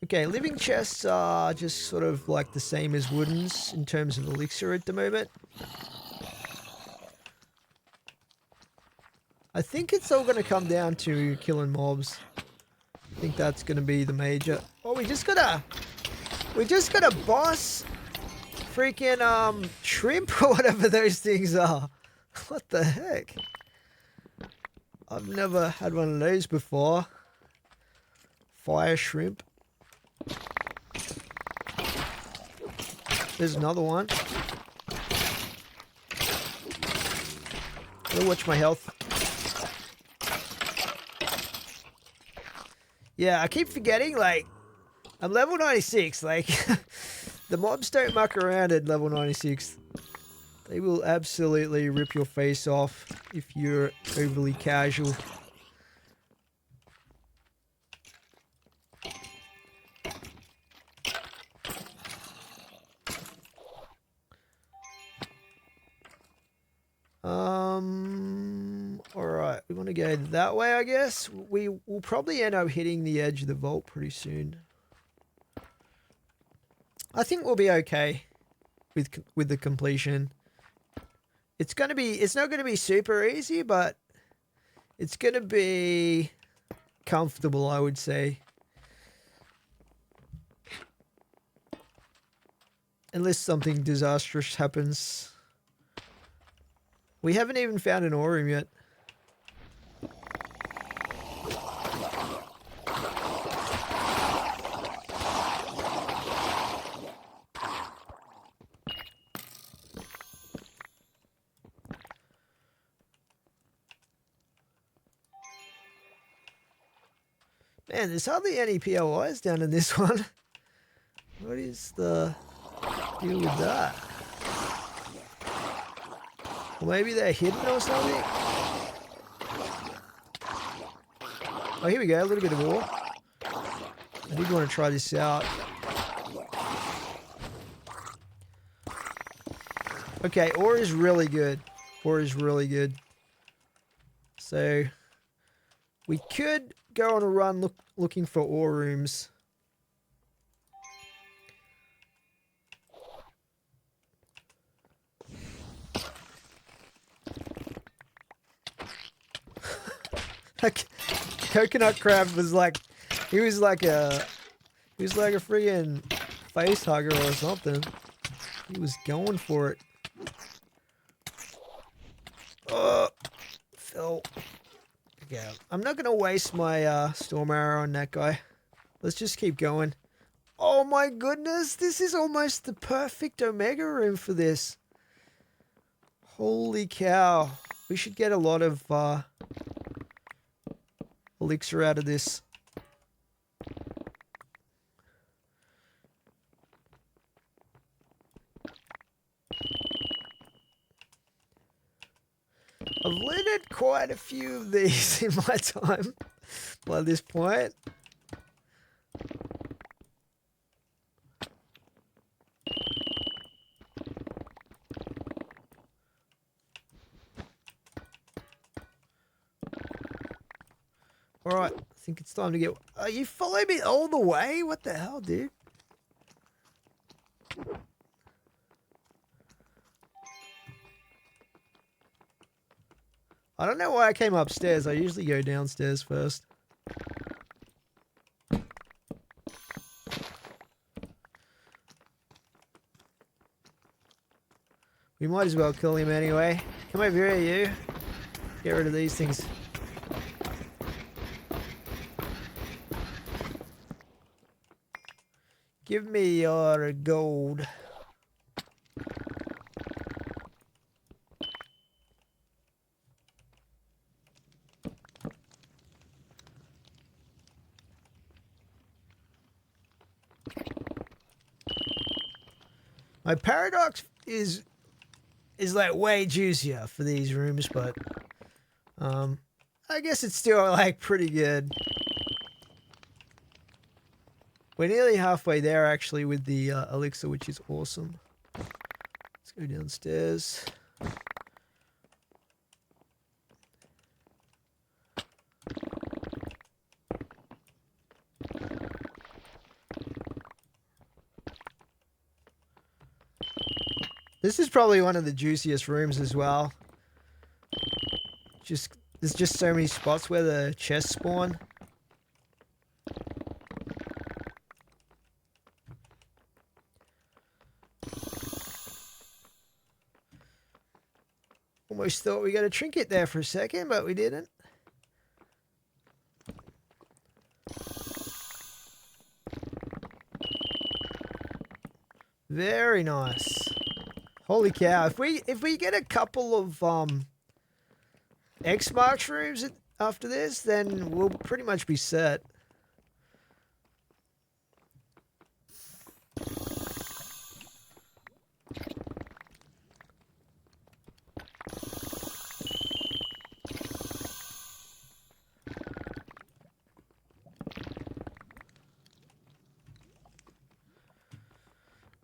Okay, living chests are just sort of like the same as woodens in terms of elixir at the moment. I think it's all going to come down to killing mobs. I think that's going to be the major. Oh, we just got a boss freaking shrimp or whatever those things are. What the heck? I've never had one of those before. Fire shrimp. There's another one. Gotta watch my health. Yeah, I keep forgetting, like, I'm level 96, like, the mobs don't muck around at level 96. They will absolutely rip your face off if you're overly casual. Alright, we want to go that way, I guess. We will probably end up hitting the edge of the vault pretty soon. I think we'll be okay with the completion. It's not going to be super easy, but it's going to be comfortable, I would say. Unless something disastrous happens. We haven't even found an ore room yet. Man, there's hardly any POIs down in this one. What is the deal with that? Or maybe they're hidden or something? Oh, here we go, a little bit of ore. I did want to try this out. Okay, ore is really good. Ore is really good. So, we could go on a run looking for ore rooms. Coconut crab was like, he was like a freaking face hugger or something. He was going for it. Oh, fell. Okay, I'm not gonna waste my storm arrow on that guy. Let's just keep going. Oh my goodness, this is almost the perfect Omega room for this. Holy cow. We should get a lot of elixir out of this. I've looted quite a few of these in my time by this point. Alright, I think it's time to get... you follow me all the way? What the hell, dude? I don't know why I came upstairs. I usually go downstairs first. We might as well kill him anyway. Come over here, you. Get rid of these things. Give me your gold. My paradox is like way juicier for these rooms, but I guess it's still like pretty good. We're nearly halfway there actually with the elixir, which is awesome. Let's go downstairs. This is probably one of the juiciest rooms as well. There's just so many spots where the chests spawn. Almost thought we got a trinket there for a second, but we didn't. Very nice. Holy cow! If we get a couple of X marks rooms after this, then we'll pretty much be set.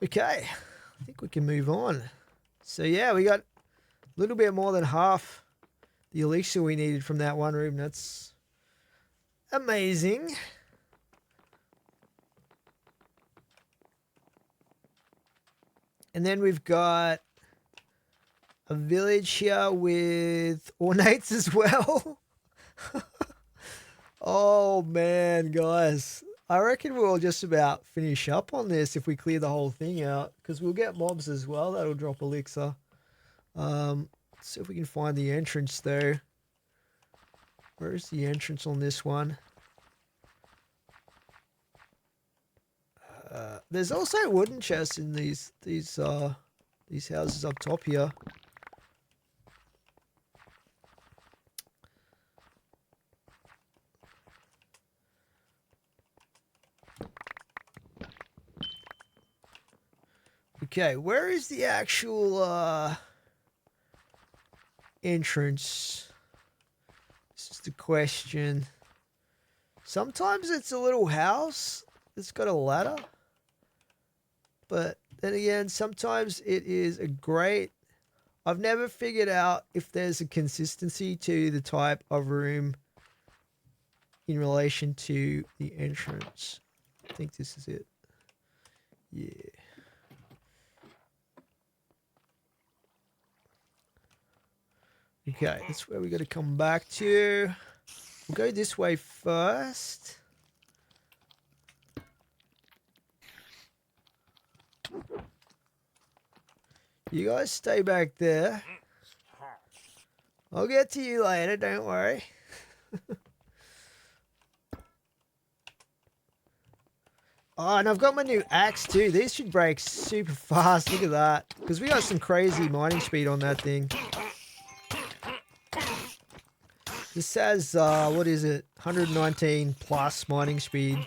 Okay, I think we can move on. So yeah, we got a little bit more than half the elixir we needed from that one room. That's amazing. And then we've got a village here with ornates as well. Oh man, guys. I reckon we'll just about finish up on this if we clear the whole thing out, because we'll get mobs as well that'll drop elixir. Let's see if we can find the entrance though. Where is the entrance on this one? There's also wooden chests in these houses up top here. Okay, where is the actual entrance? This is the question. Sometimes it's a little house that's got a ladder. But then again, sometimes it is a grate. I've never figured out if there's a consistency to the type of room in relation to the entrance. I think this is it. Yeah. Okay, that's where we got to come back to. We'll go this way first. You guys stay back there. I'll get to you later, don't worry. Oh, and I've got my new axe too. These should break super fast. Look at that. Because we got some crazy mining speed on that thing. This has, what is it? 119 plus mining speed.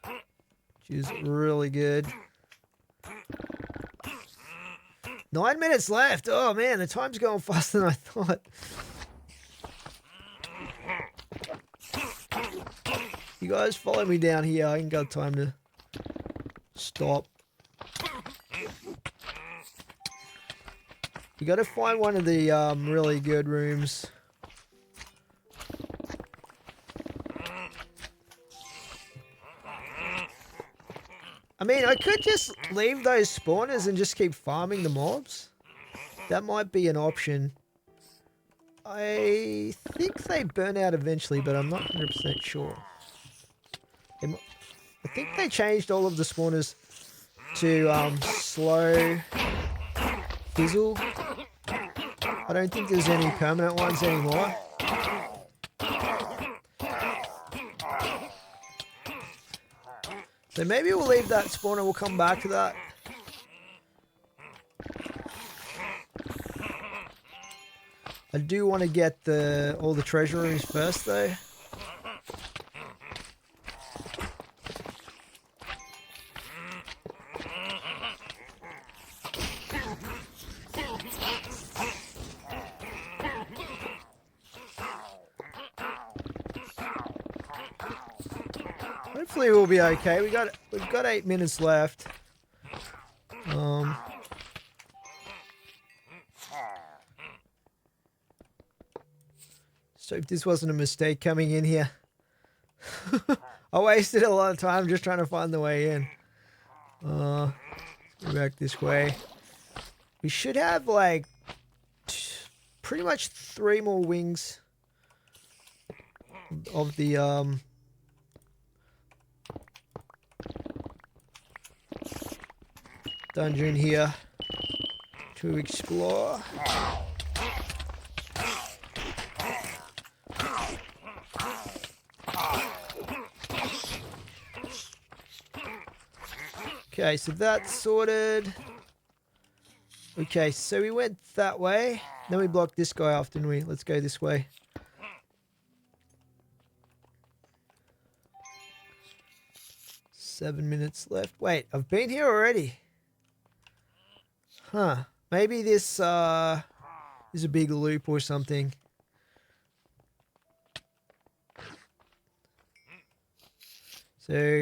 Which is really good. 9 minutes left. Oh man, the time's going faster than I thought. You guys follow me down here. I ain't got time to stop. You got to find one of the really good rooms. I mean, I could just leave those spawners and just keep farming the mobs. That might be an option. I think they burn out eventually, but I'm not 100% sure. I think they changed all of the spawners to slow fizzle. I don't think there's any permanent ones anymore. So maybe we'll leave that spawner, we'll come back to that. I do want to get all the treasure rooms first though. Hopefully we'll be okay. We've got 8 minutes left. So if this wasn't a mistake coming in here. I wasted a lot of time just trying to find the way in. Let's go back this way. We should have like pretty much 3 more wings of the dungeon here to explore. Okay, so that's sorted. Okay, so we went that way. Then we blocked this guy off, didn't we? Let's go this way. Seven minutes left. Wait, I've been here already. Huh. Maybe this is a big loop or something. So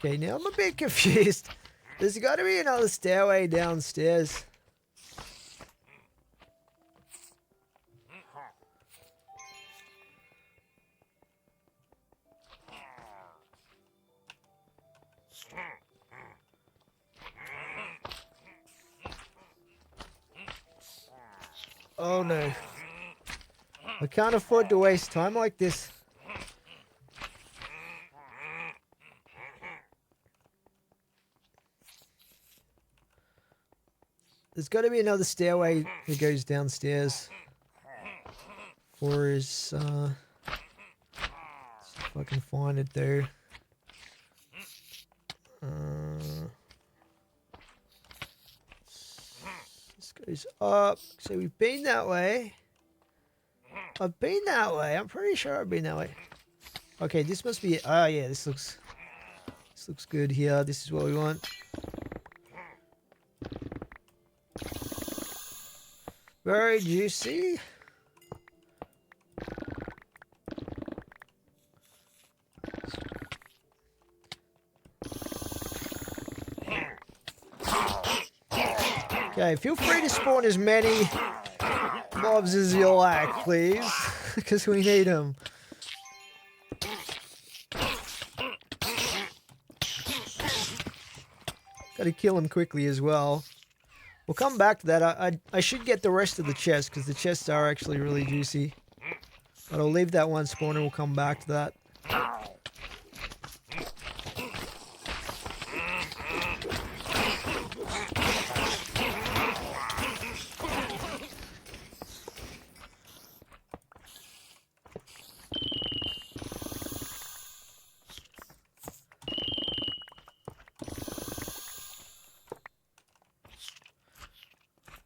okay, now I'm a bit confused. There's got to be another stairway downstairs. Oh no. I can't afford to waste time like this. There's got to be another stairway that goes downstairs. For his, let's see if I can find it there. This goes up. So we've been that way. I've been that way. I'm pretty sure I've been that way. Okay, this must be it. Oh yeah, this looks good here. This is what we want. Very juicy. Okay, feel free to spawn as many mobs as you like, please, because we need them. Gotta kill him quickly as well. We'll come back to that. I should get the rest of the chests because the chests are actually really juicy. But I'll leave that one spawner. We'll come back to that.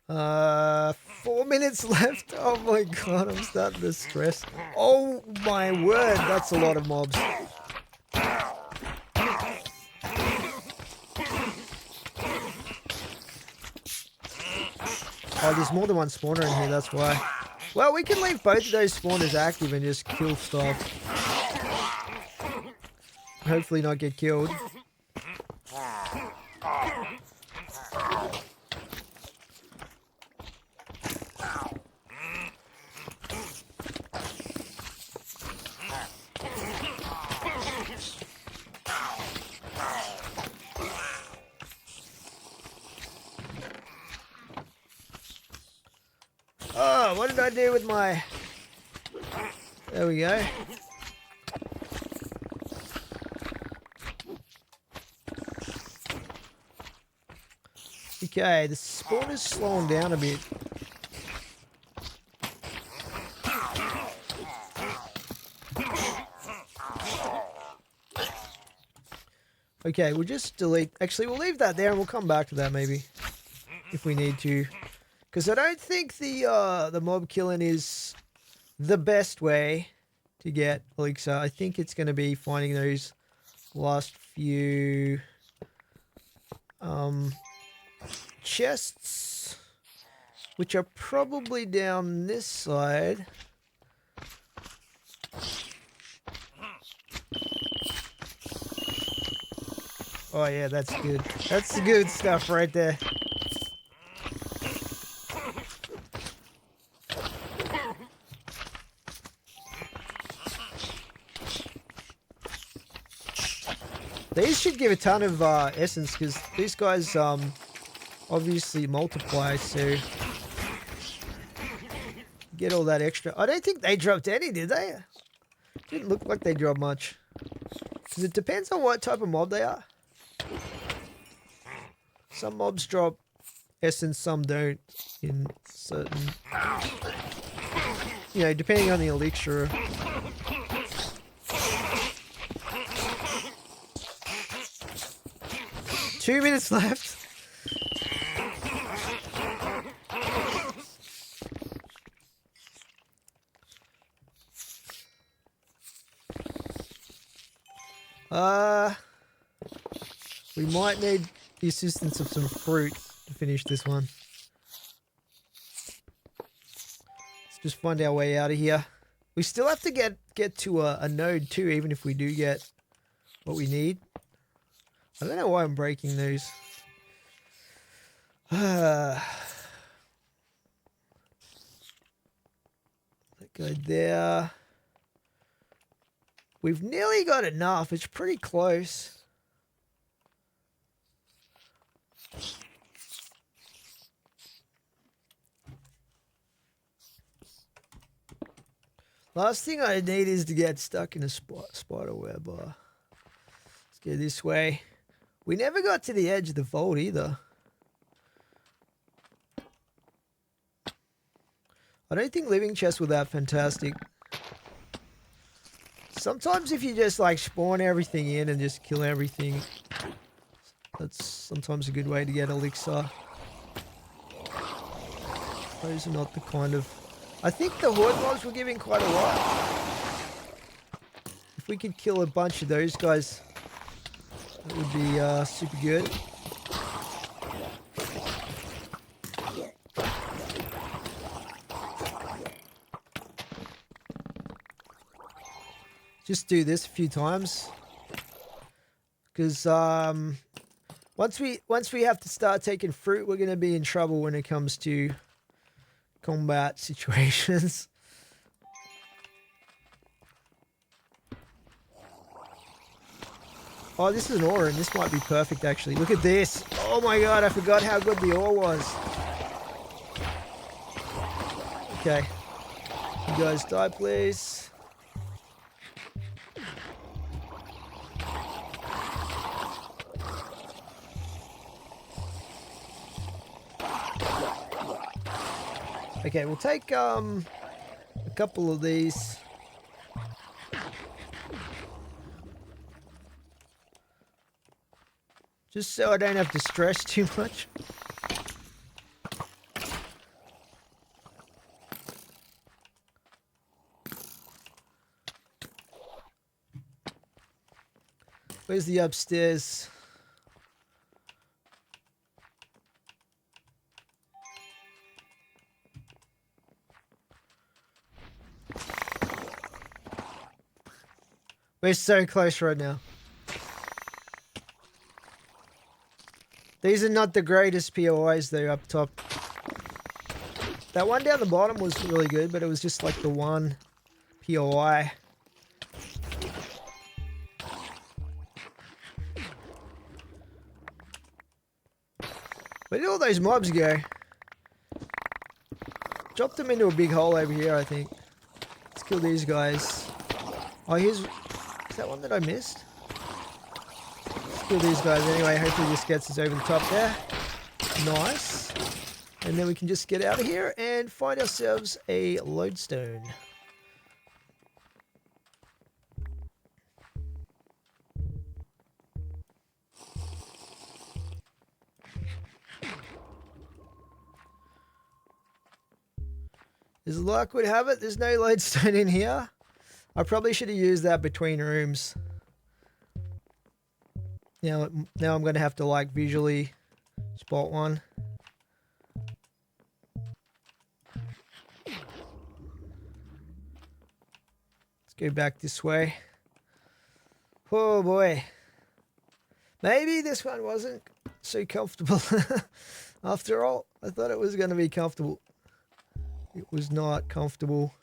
Uh, 4 minutes left. Oh my god, I'm starting to stress. Oh my word, that's a lot of mobs. Oh, there's more than one spawner in here, that's why. Well, we can leave both of those spawners active and just kill stuff. Hopefully not get killed. Oh, what did I do with my... There we go. Okay, the spawn is slowing down a bit. Okay, we'll just delete... Actually, we'll leave that there and we'll come back to that maybe. If we need to. Because I don't think the mob killing is the best way to get Elixir. I think it's going to be finding those last few chests, which are probably down this side. Oh yeah, that's good. That's the good stuff right there. These should give a ton of essence because these guys obviously multiply, so get all that extra. I don't think they dropped any, did they? Didn't look like they dropped much. Because it depends on what type of mob they are. Some mobs drop essence, some don't in certain... You know, depending on the elixir. Two minutes left. We might need the assistance of some fruit to finish this one. Let's just find our way out of here. We still have to get to a node too, even if we do get what we need. I don't know why I'm breaking those. That guy there. We've nearly got enough. It's pretty close. Last thing I need is to get stuck in a spider web. Let's go this way. We never got to the edge of the vault either. I don't think living chests were that fantastic. Sometimes if you just like spawn everything in and just kill everything, that's sometimes a good way to get elixir. Those are not the kind of... I think the horde mobs were giving quite a lot. If we could kill a bunch of those guys, that would be super good. Just do this a few times, because once we have to start taking fruit, we're going to be in trouble when it comes to combat situations. Oh, this is an ore, and this might be perfect, actually. Look at this. Oh my god, I forgot how good the ore was. Okay. You guys die, please. Okay, we'll take a couple of these. Just so I don't have to stress too much. Where's the upstairs? We're so close right now. These are not the greatest POIs though up top. That one down the bottom was really good, but it was just like the one POI. Where did all those mobs go? Dropped them into a big hole over here, I think. Let's kill these guys. Oh, here's... Is that one that I missed? Let's kill these guys anyway. Hopefully this gets us over the top there. Nice. And then we can just get out of here and find ourselves a lodestone. As luck would have it, there's no lodestone in here. I probably should have used that between rooms. Now I'm going to have to like visually spot one. Let's go back this way. Oh boy. Maybe this one wasn't so comfortable. After all, I thought it was going to be comfortable. It was not comfortable.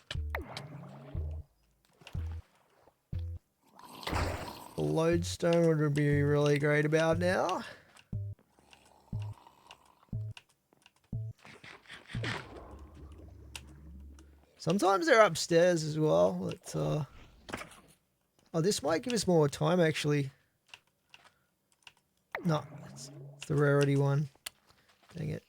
A lodestone would be really great about now. Sometimes they're upstairs as well. But, oh, this might give us more time actually. No, it's the rarity one. Dang it.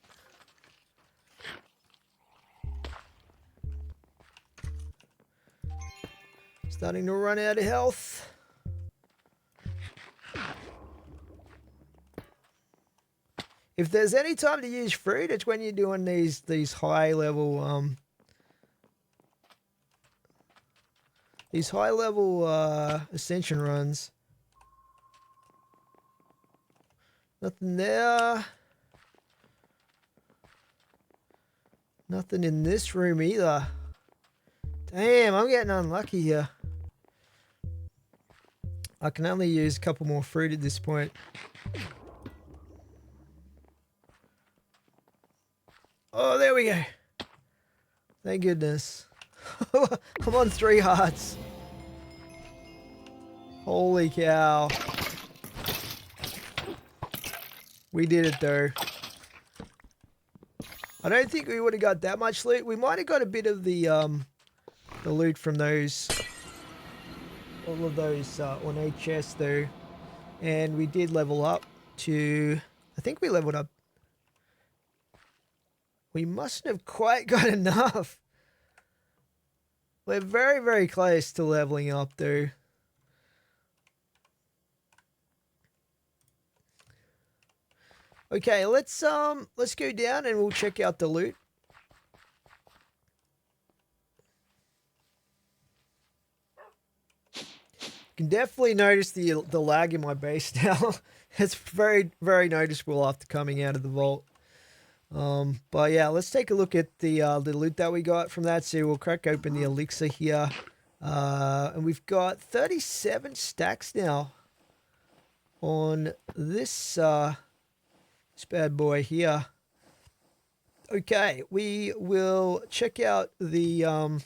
Starting to run out of health. If there's any time to use fruit, it's when you're doing these high level ascension runs. Nothing there. Nothing in this room either. Damn, I'm getting unlucky here. I can only use a couple more fruit at this point. Oh, there we go. Thank goodness. I'm on 3 hearts. Holy cow. We did it though. I don't think we would have got that much loot. We might have got a bit of the loot from those, all of those ornate chests though. And we did level up to, I think we leveled up. We mustn't have quite got enough. We're very, very close to leveling up though. Okay, let's go down and we'll check out the loot. You can definitely notice the lag in my base now. It's very, very noticeable after coming out of the vault. But yeah, let's take a look at the loot that we got from that. So we'll crack open the elixir here. And we've got 37 stacks now on this this bad boy here. Okay, we will check out the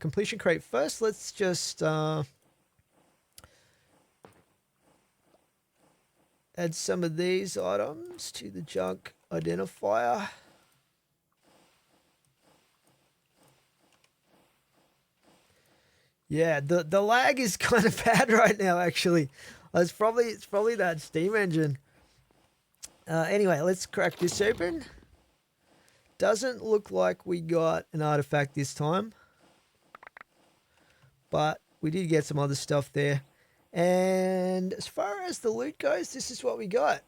completion crate first. Let's just add some of these items to the junk identifier. Yeah, the lag is kind of bad right now, actually. It's probably that Steam engine. Anyway, let's crack this open. Doesn't look like we got an artifact this time, but we did get some other stuff there. And as far as the loot goes, this is what we got.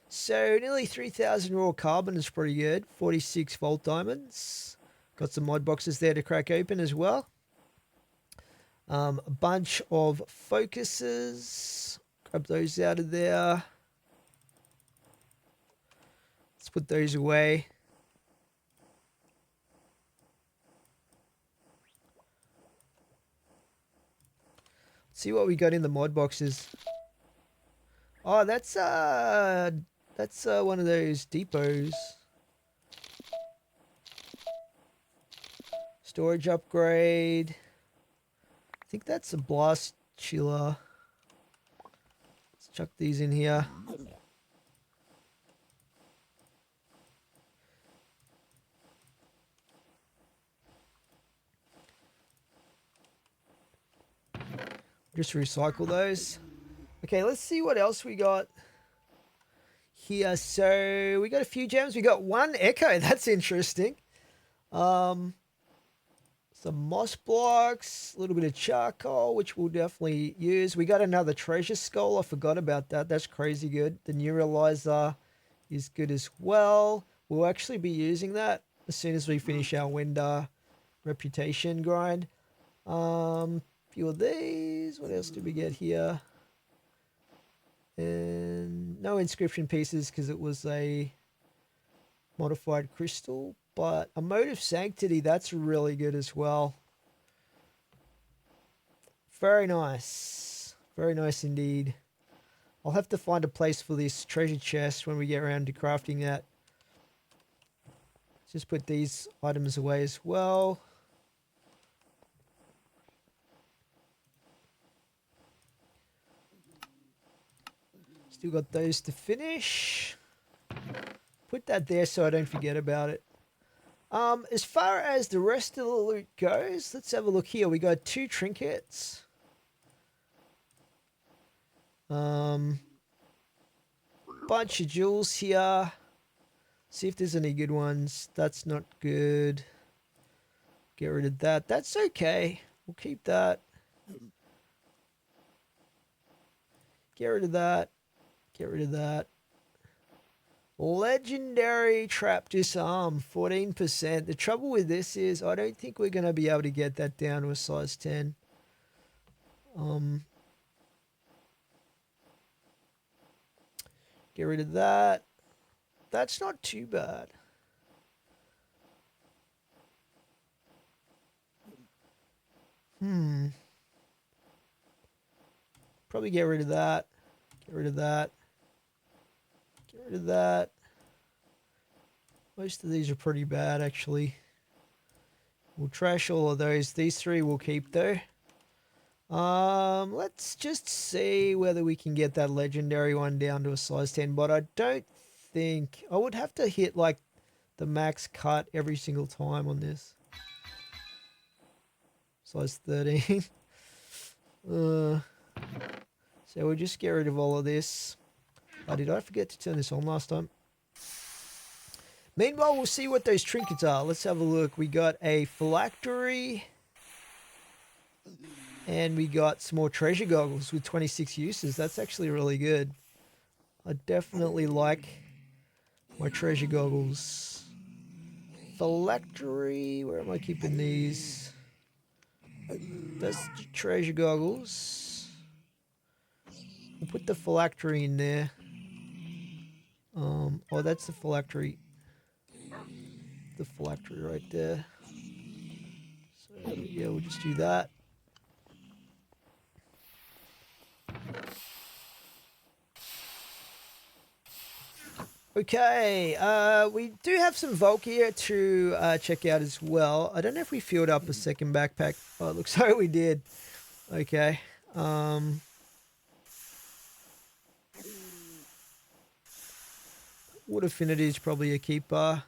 So nearly 3,000 raw carbon is pretty good. 46 vault diamonds. Got some mod boxes there to crack open as well. A bunch of focuses. Grab those out of there. Let's put those away. See what we got in the mod boxes. Oh, that's one of those depots. Storage upgrade. I think that's a blast chiller. Let's chuck these in here. Just recycle those. Okay, let's see what else we got here. So we got a few gems. We got one echo. That's interesting. Some moss blocks, a little bit of charcoal, which we'll definitely use. We got another treasure skull. I forgot about that. That's crazy good. The neuralizer is good as well. We'll actually be using that as soon as we finish our Wender reputation grind. Few of these. What else did we get here? And no inscription pieces because it was a modified crystal, but a mode of sanctity, that's really good as well. Very nice. Very nice indeed. I'll have to find a place for this treasure chest when we get around to crafting that. Just put these items away as well. Still got those to finish. Put that there so I don't forget about it. As far as the rest of the loot goes, let's have a look here. We got 2 trinkets. Bunch of jewels here. See if there's any good ones. That's not good. Get rid of that. That's okay. We'll keep that. Get rid of that. Get rid of that. Legendary trap disarm, 14%. The trouble with this is I don't think we're going to be able to get that down to a size 10. Get rid of that. That's not too bad. Probably get rid of that. Get rid of that. Get rid of that. Most of these are pretty bad, actually. We'll trash all of those. These 3 we'll keep, though. Let's just see whether we can get that legendary one down to a size 10, but I don't think... I would have to hit, like, the max cut every single time on this. Size 13. So we'll just get rid of all of this. Oh, did I forget to turn this on last time? Meanwhile, we'll see what those trinkets are. Let's have a look. We got a phylactery. And we got some more treasure goggles with 26 uses. That's actually really good. I definitely like my treasure goggles. Phylactery. Where am I keeping these? That's treasure goggles. We'll put the phylactery in there. Oh, that's the phylactery. The phylactery right there. So, yeah, we'll just do that. Okay, we do have some vault gear to check out as well. I don't know if we filled up a second backpack. Oh, it looks like we did. Okay. Wood Affinity is probably a keeper.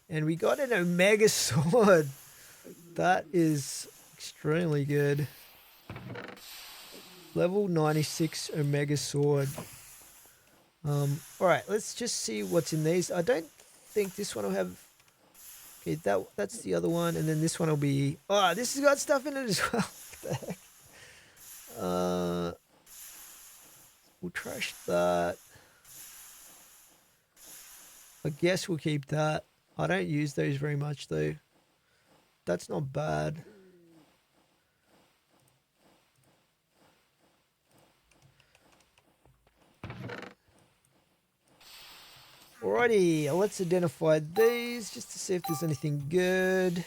And we got an Omega Sword. That is extremely good. Level 96 Omega Sword. Alright, let's just see what's in these. I don't think this one will have... Okay, that's the other one. And then this one will be... Oh, this has got stuff in it as well. What the heck? We'll trash that. I guess we'll keep that. I don't use those very much though. That's not bad. Alrighty, let's identify these just to see if there's anything good.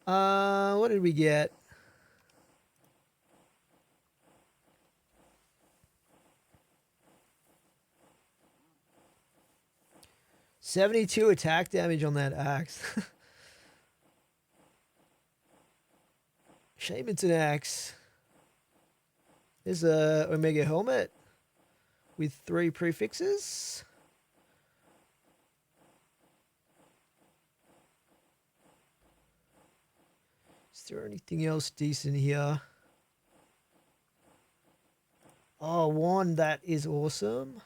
What did we get? $72 attack damage on that axe. Shame it's an axe. There's a Omega helmet with 3 prefixes. Is there anything else decent here? Oh, one that is awesome.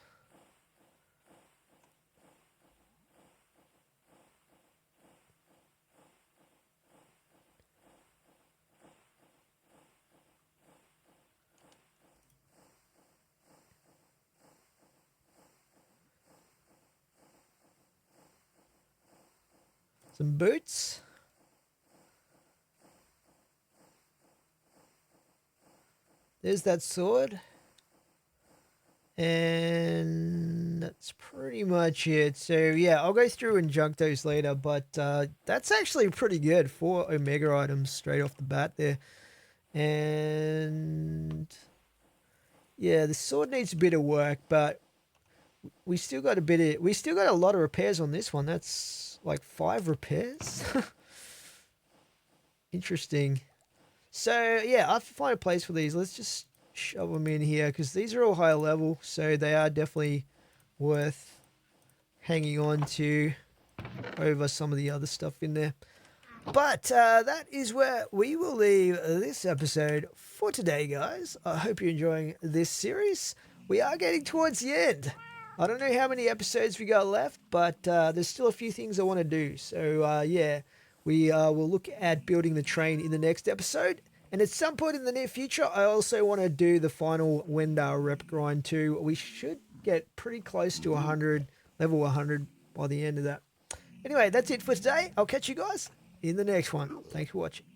Some boots. There's that sword. And that's pretty much it. So yeah, I'll go through and junk those later, but that's actually pretty good. 4 Omega items straight off the bat there. And yeah, the sword needs a bit of work, but we still got a lot of repairs on this one. That's like 5 repairs. Interesting. So yeah, I have to find a place for these. Let's just shove them in here because these are all higher level, so they are definitely worth hanging on to over some of the other stuff in there. But that is where we will leave this episode for today, guys. I hope you're enjoying this series. We are getting towards the end. I don't know how many episodes we got left, but there's still a few things I want to do. So yeah, we will look at building the train in the next episode. And at some point in the near future, I also want to do the final Wendar rep grind too. We should get pretty close to 100, level 100 by the end of that. Anyway, that's it for today. I'll catch you guys in the next one. Thanks for watching.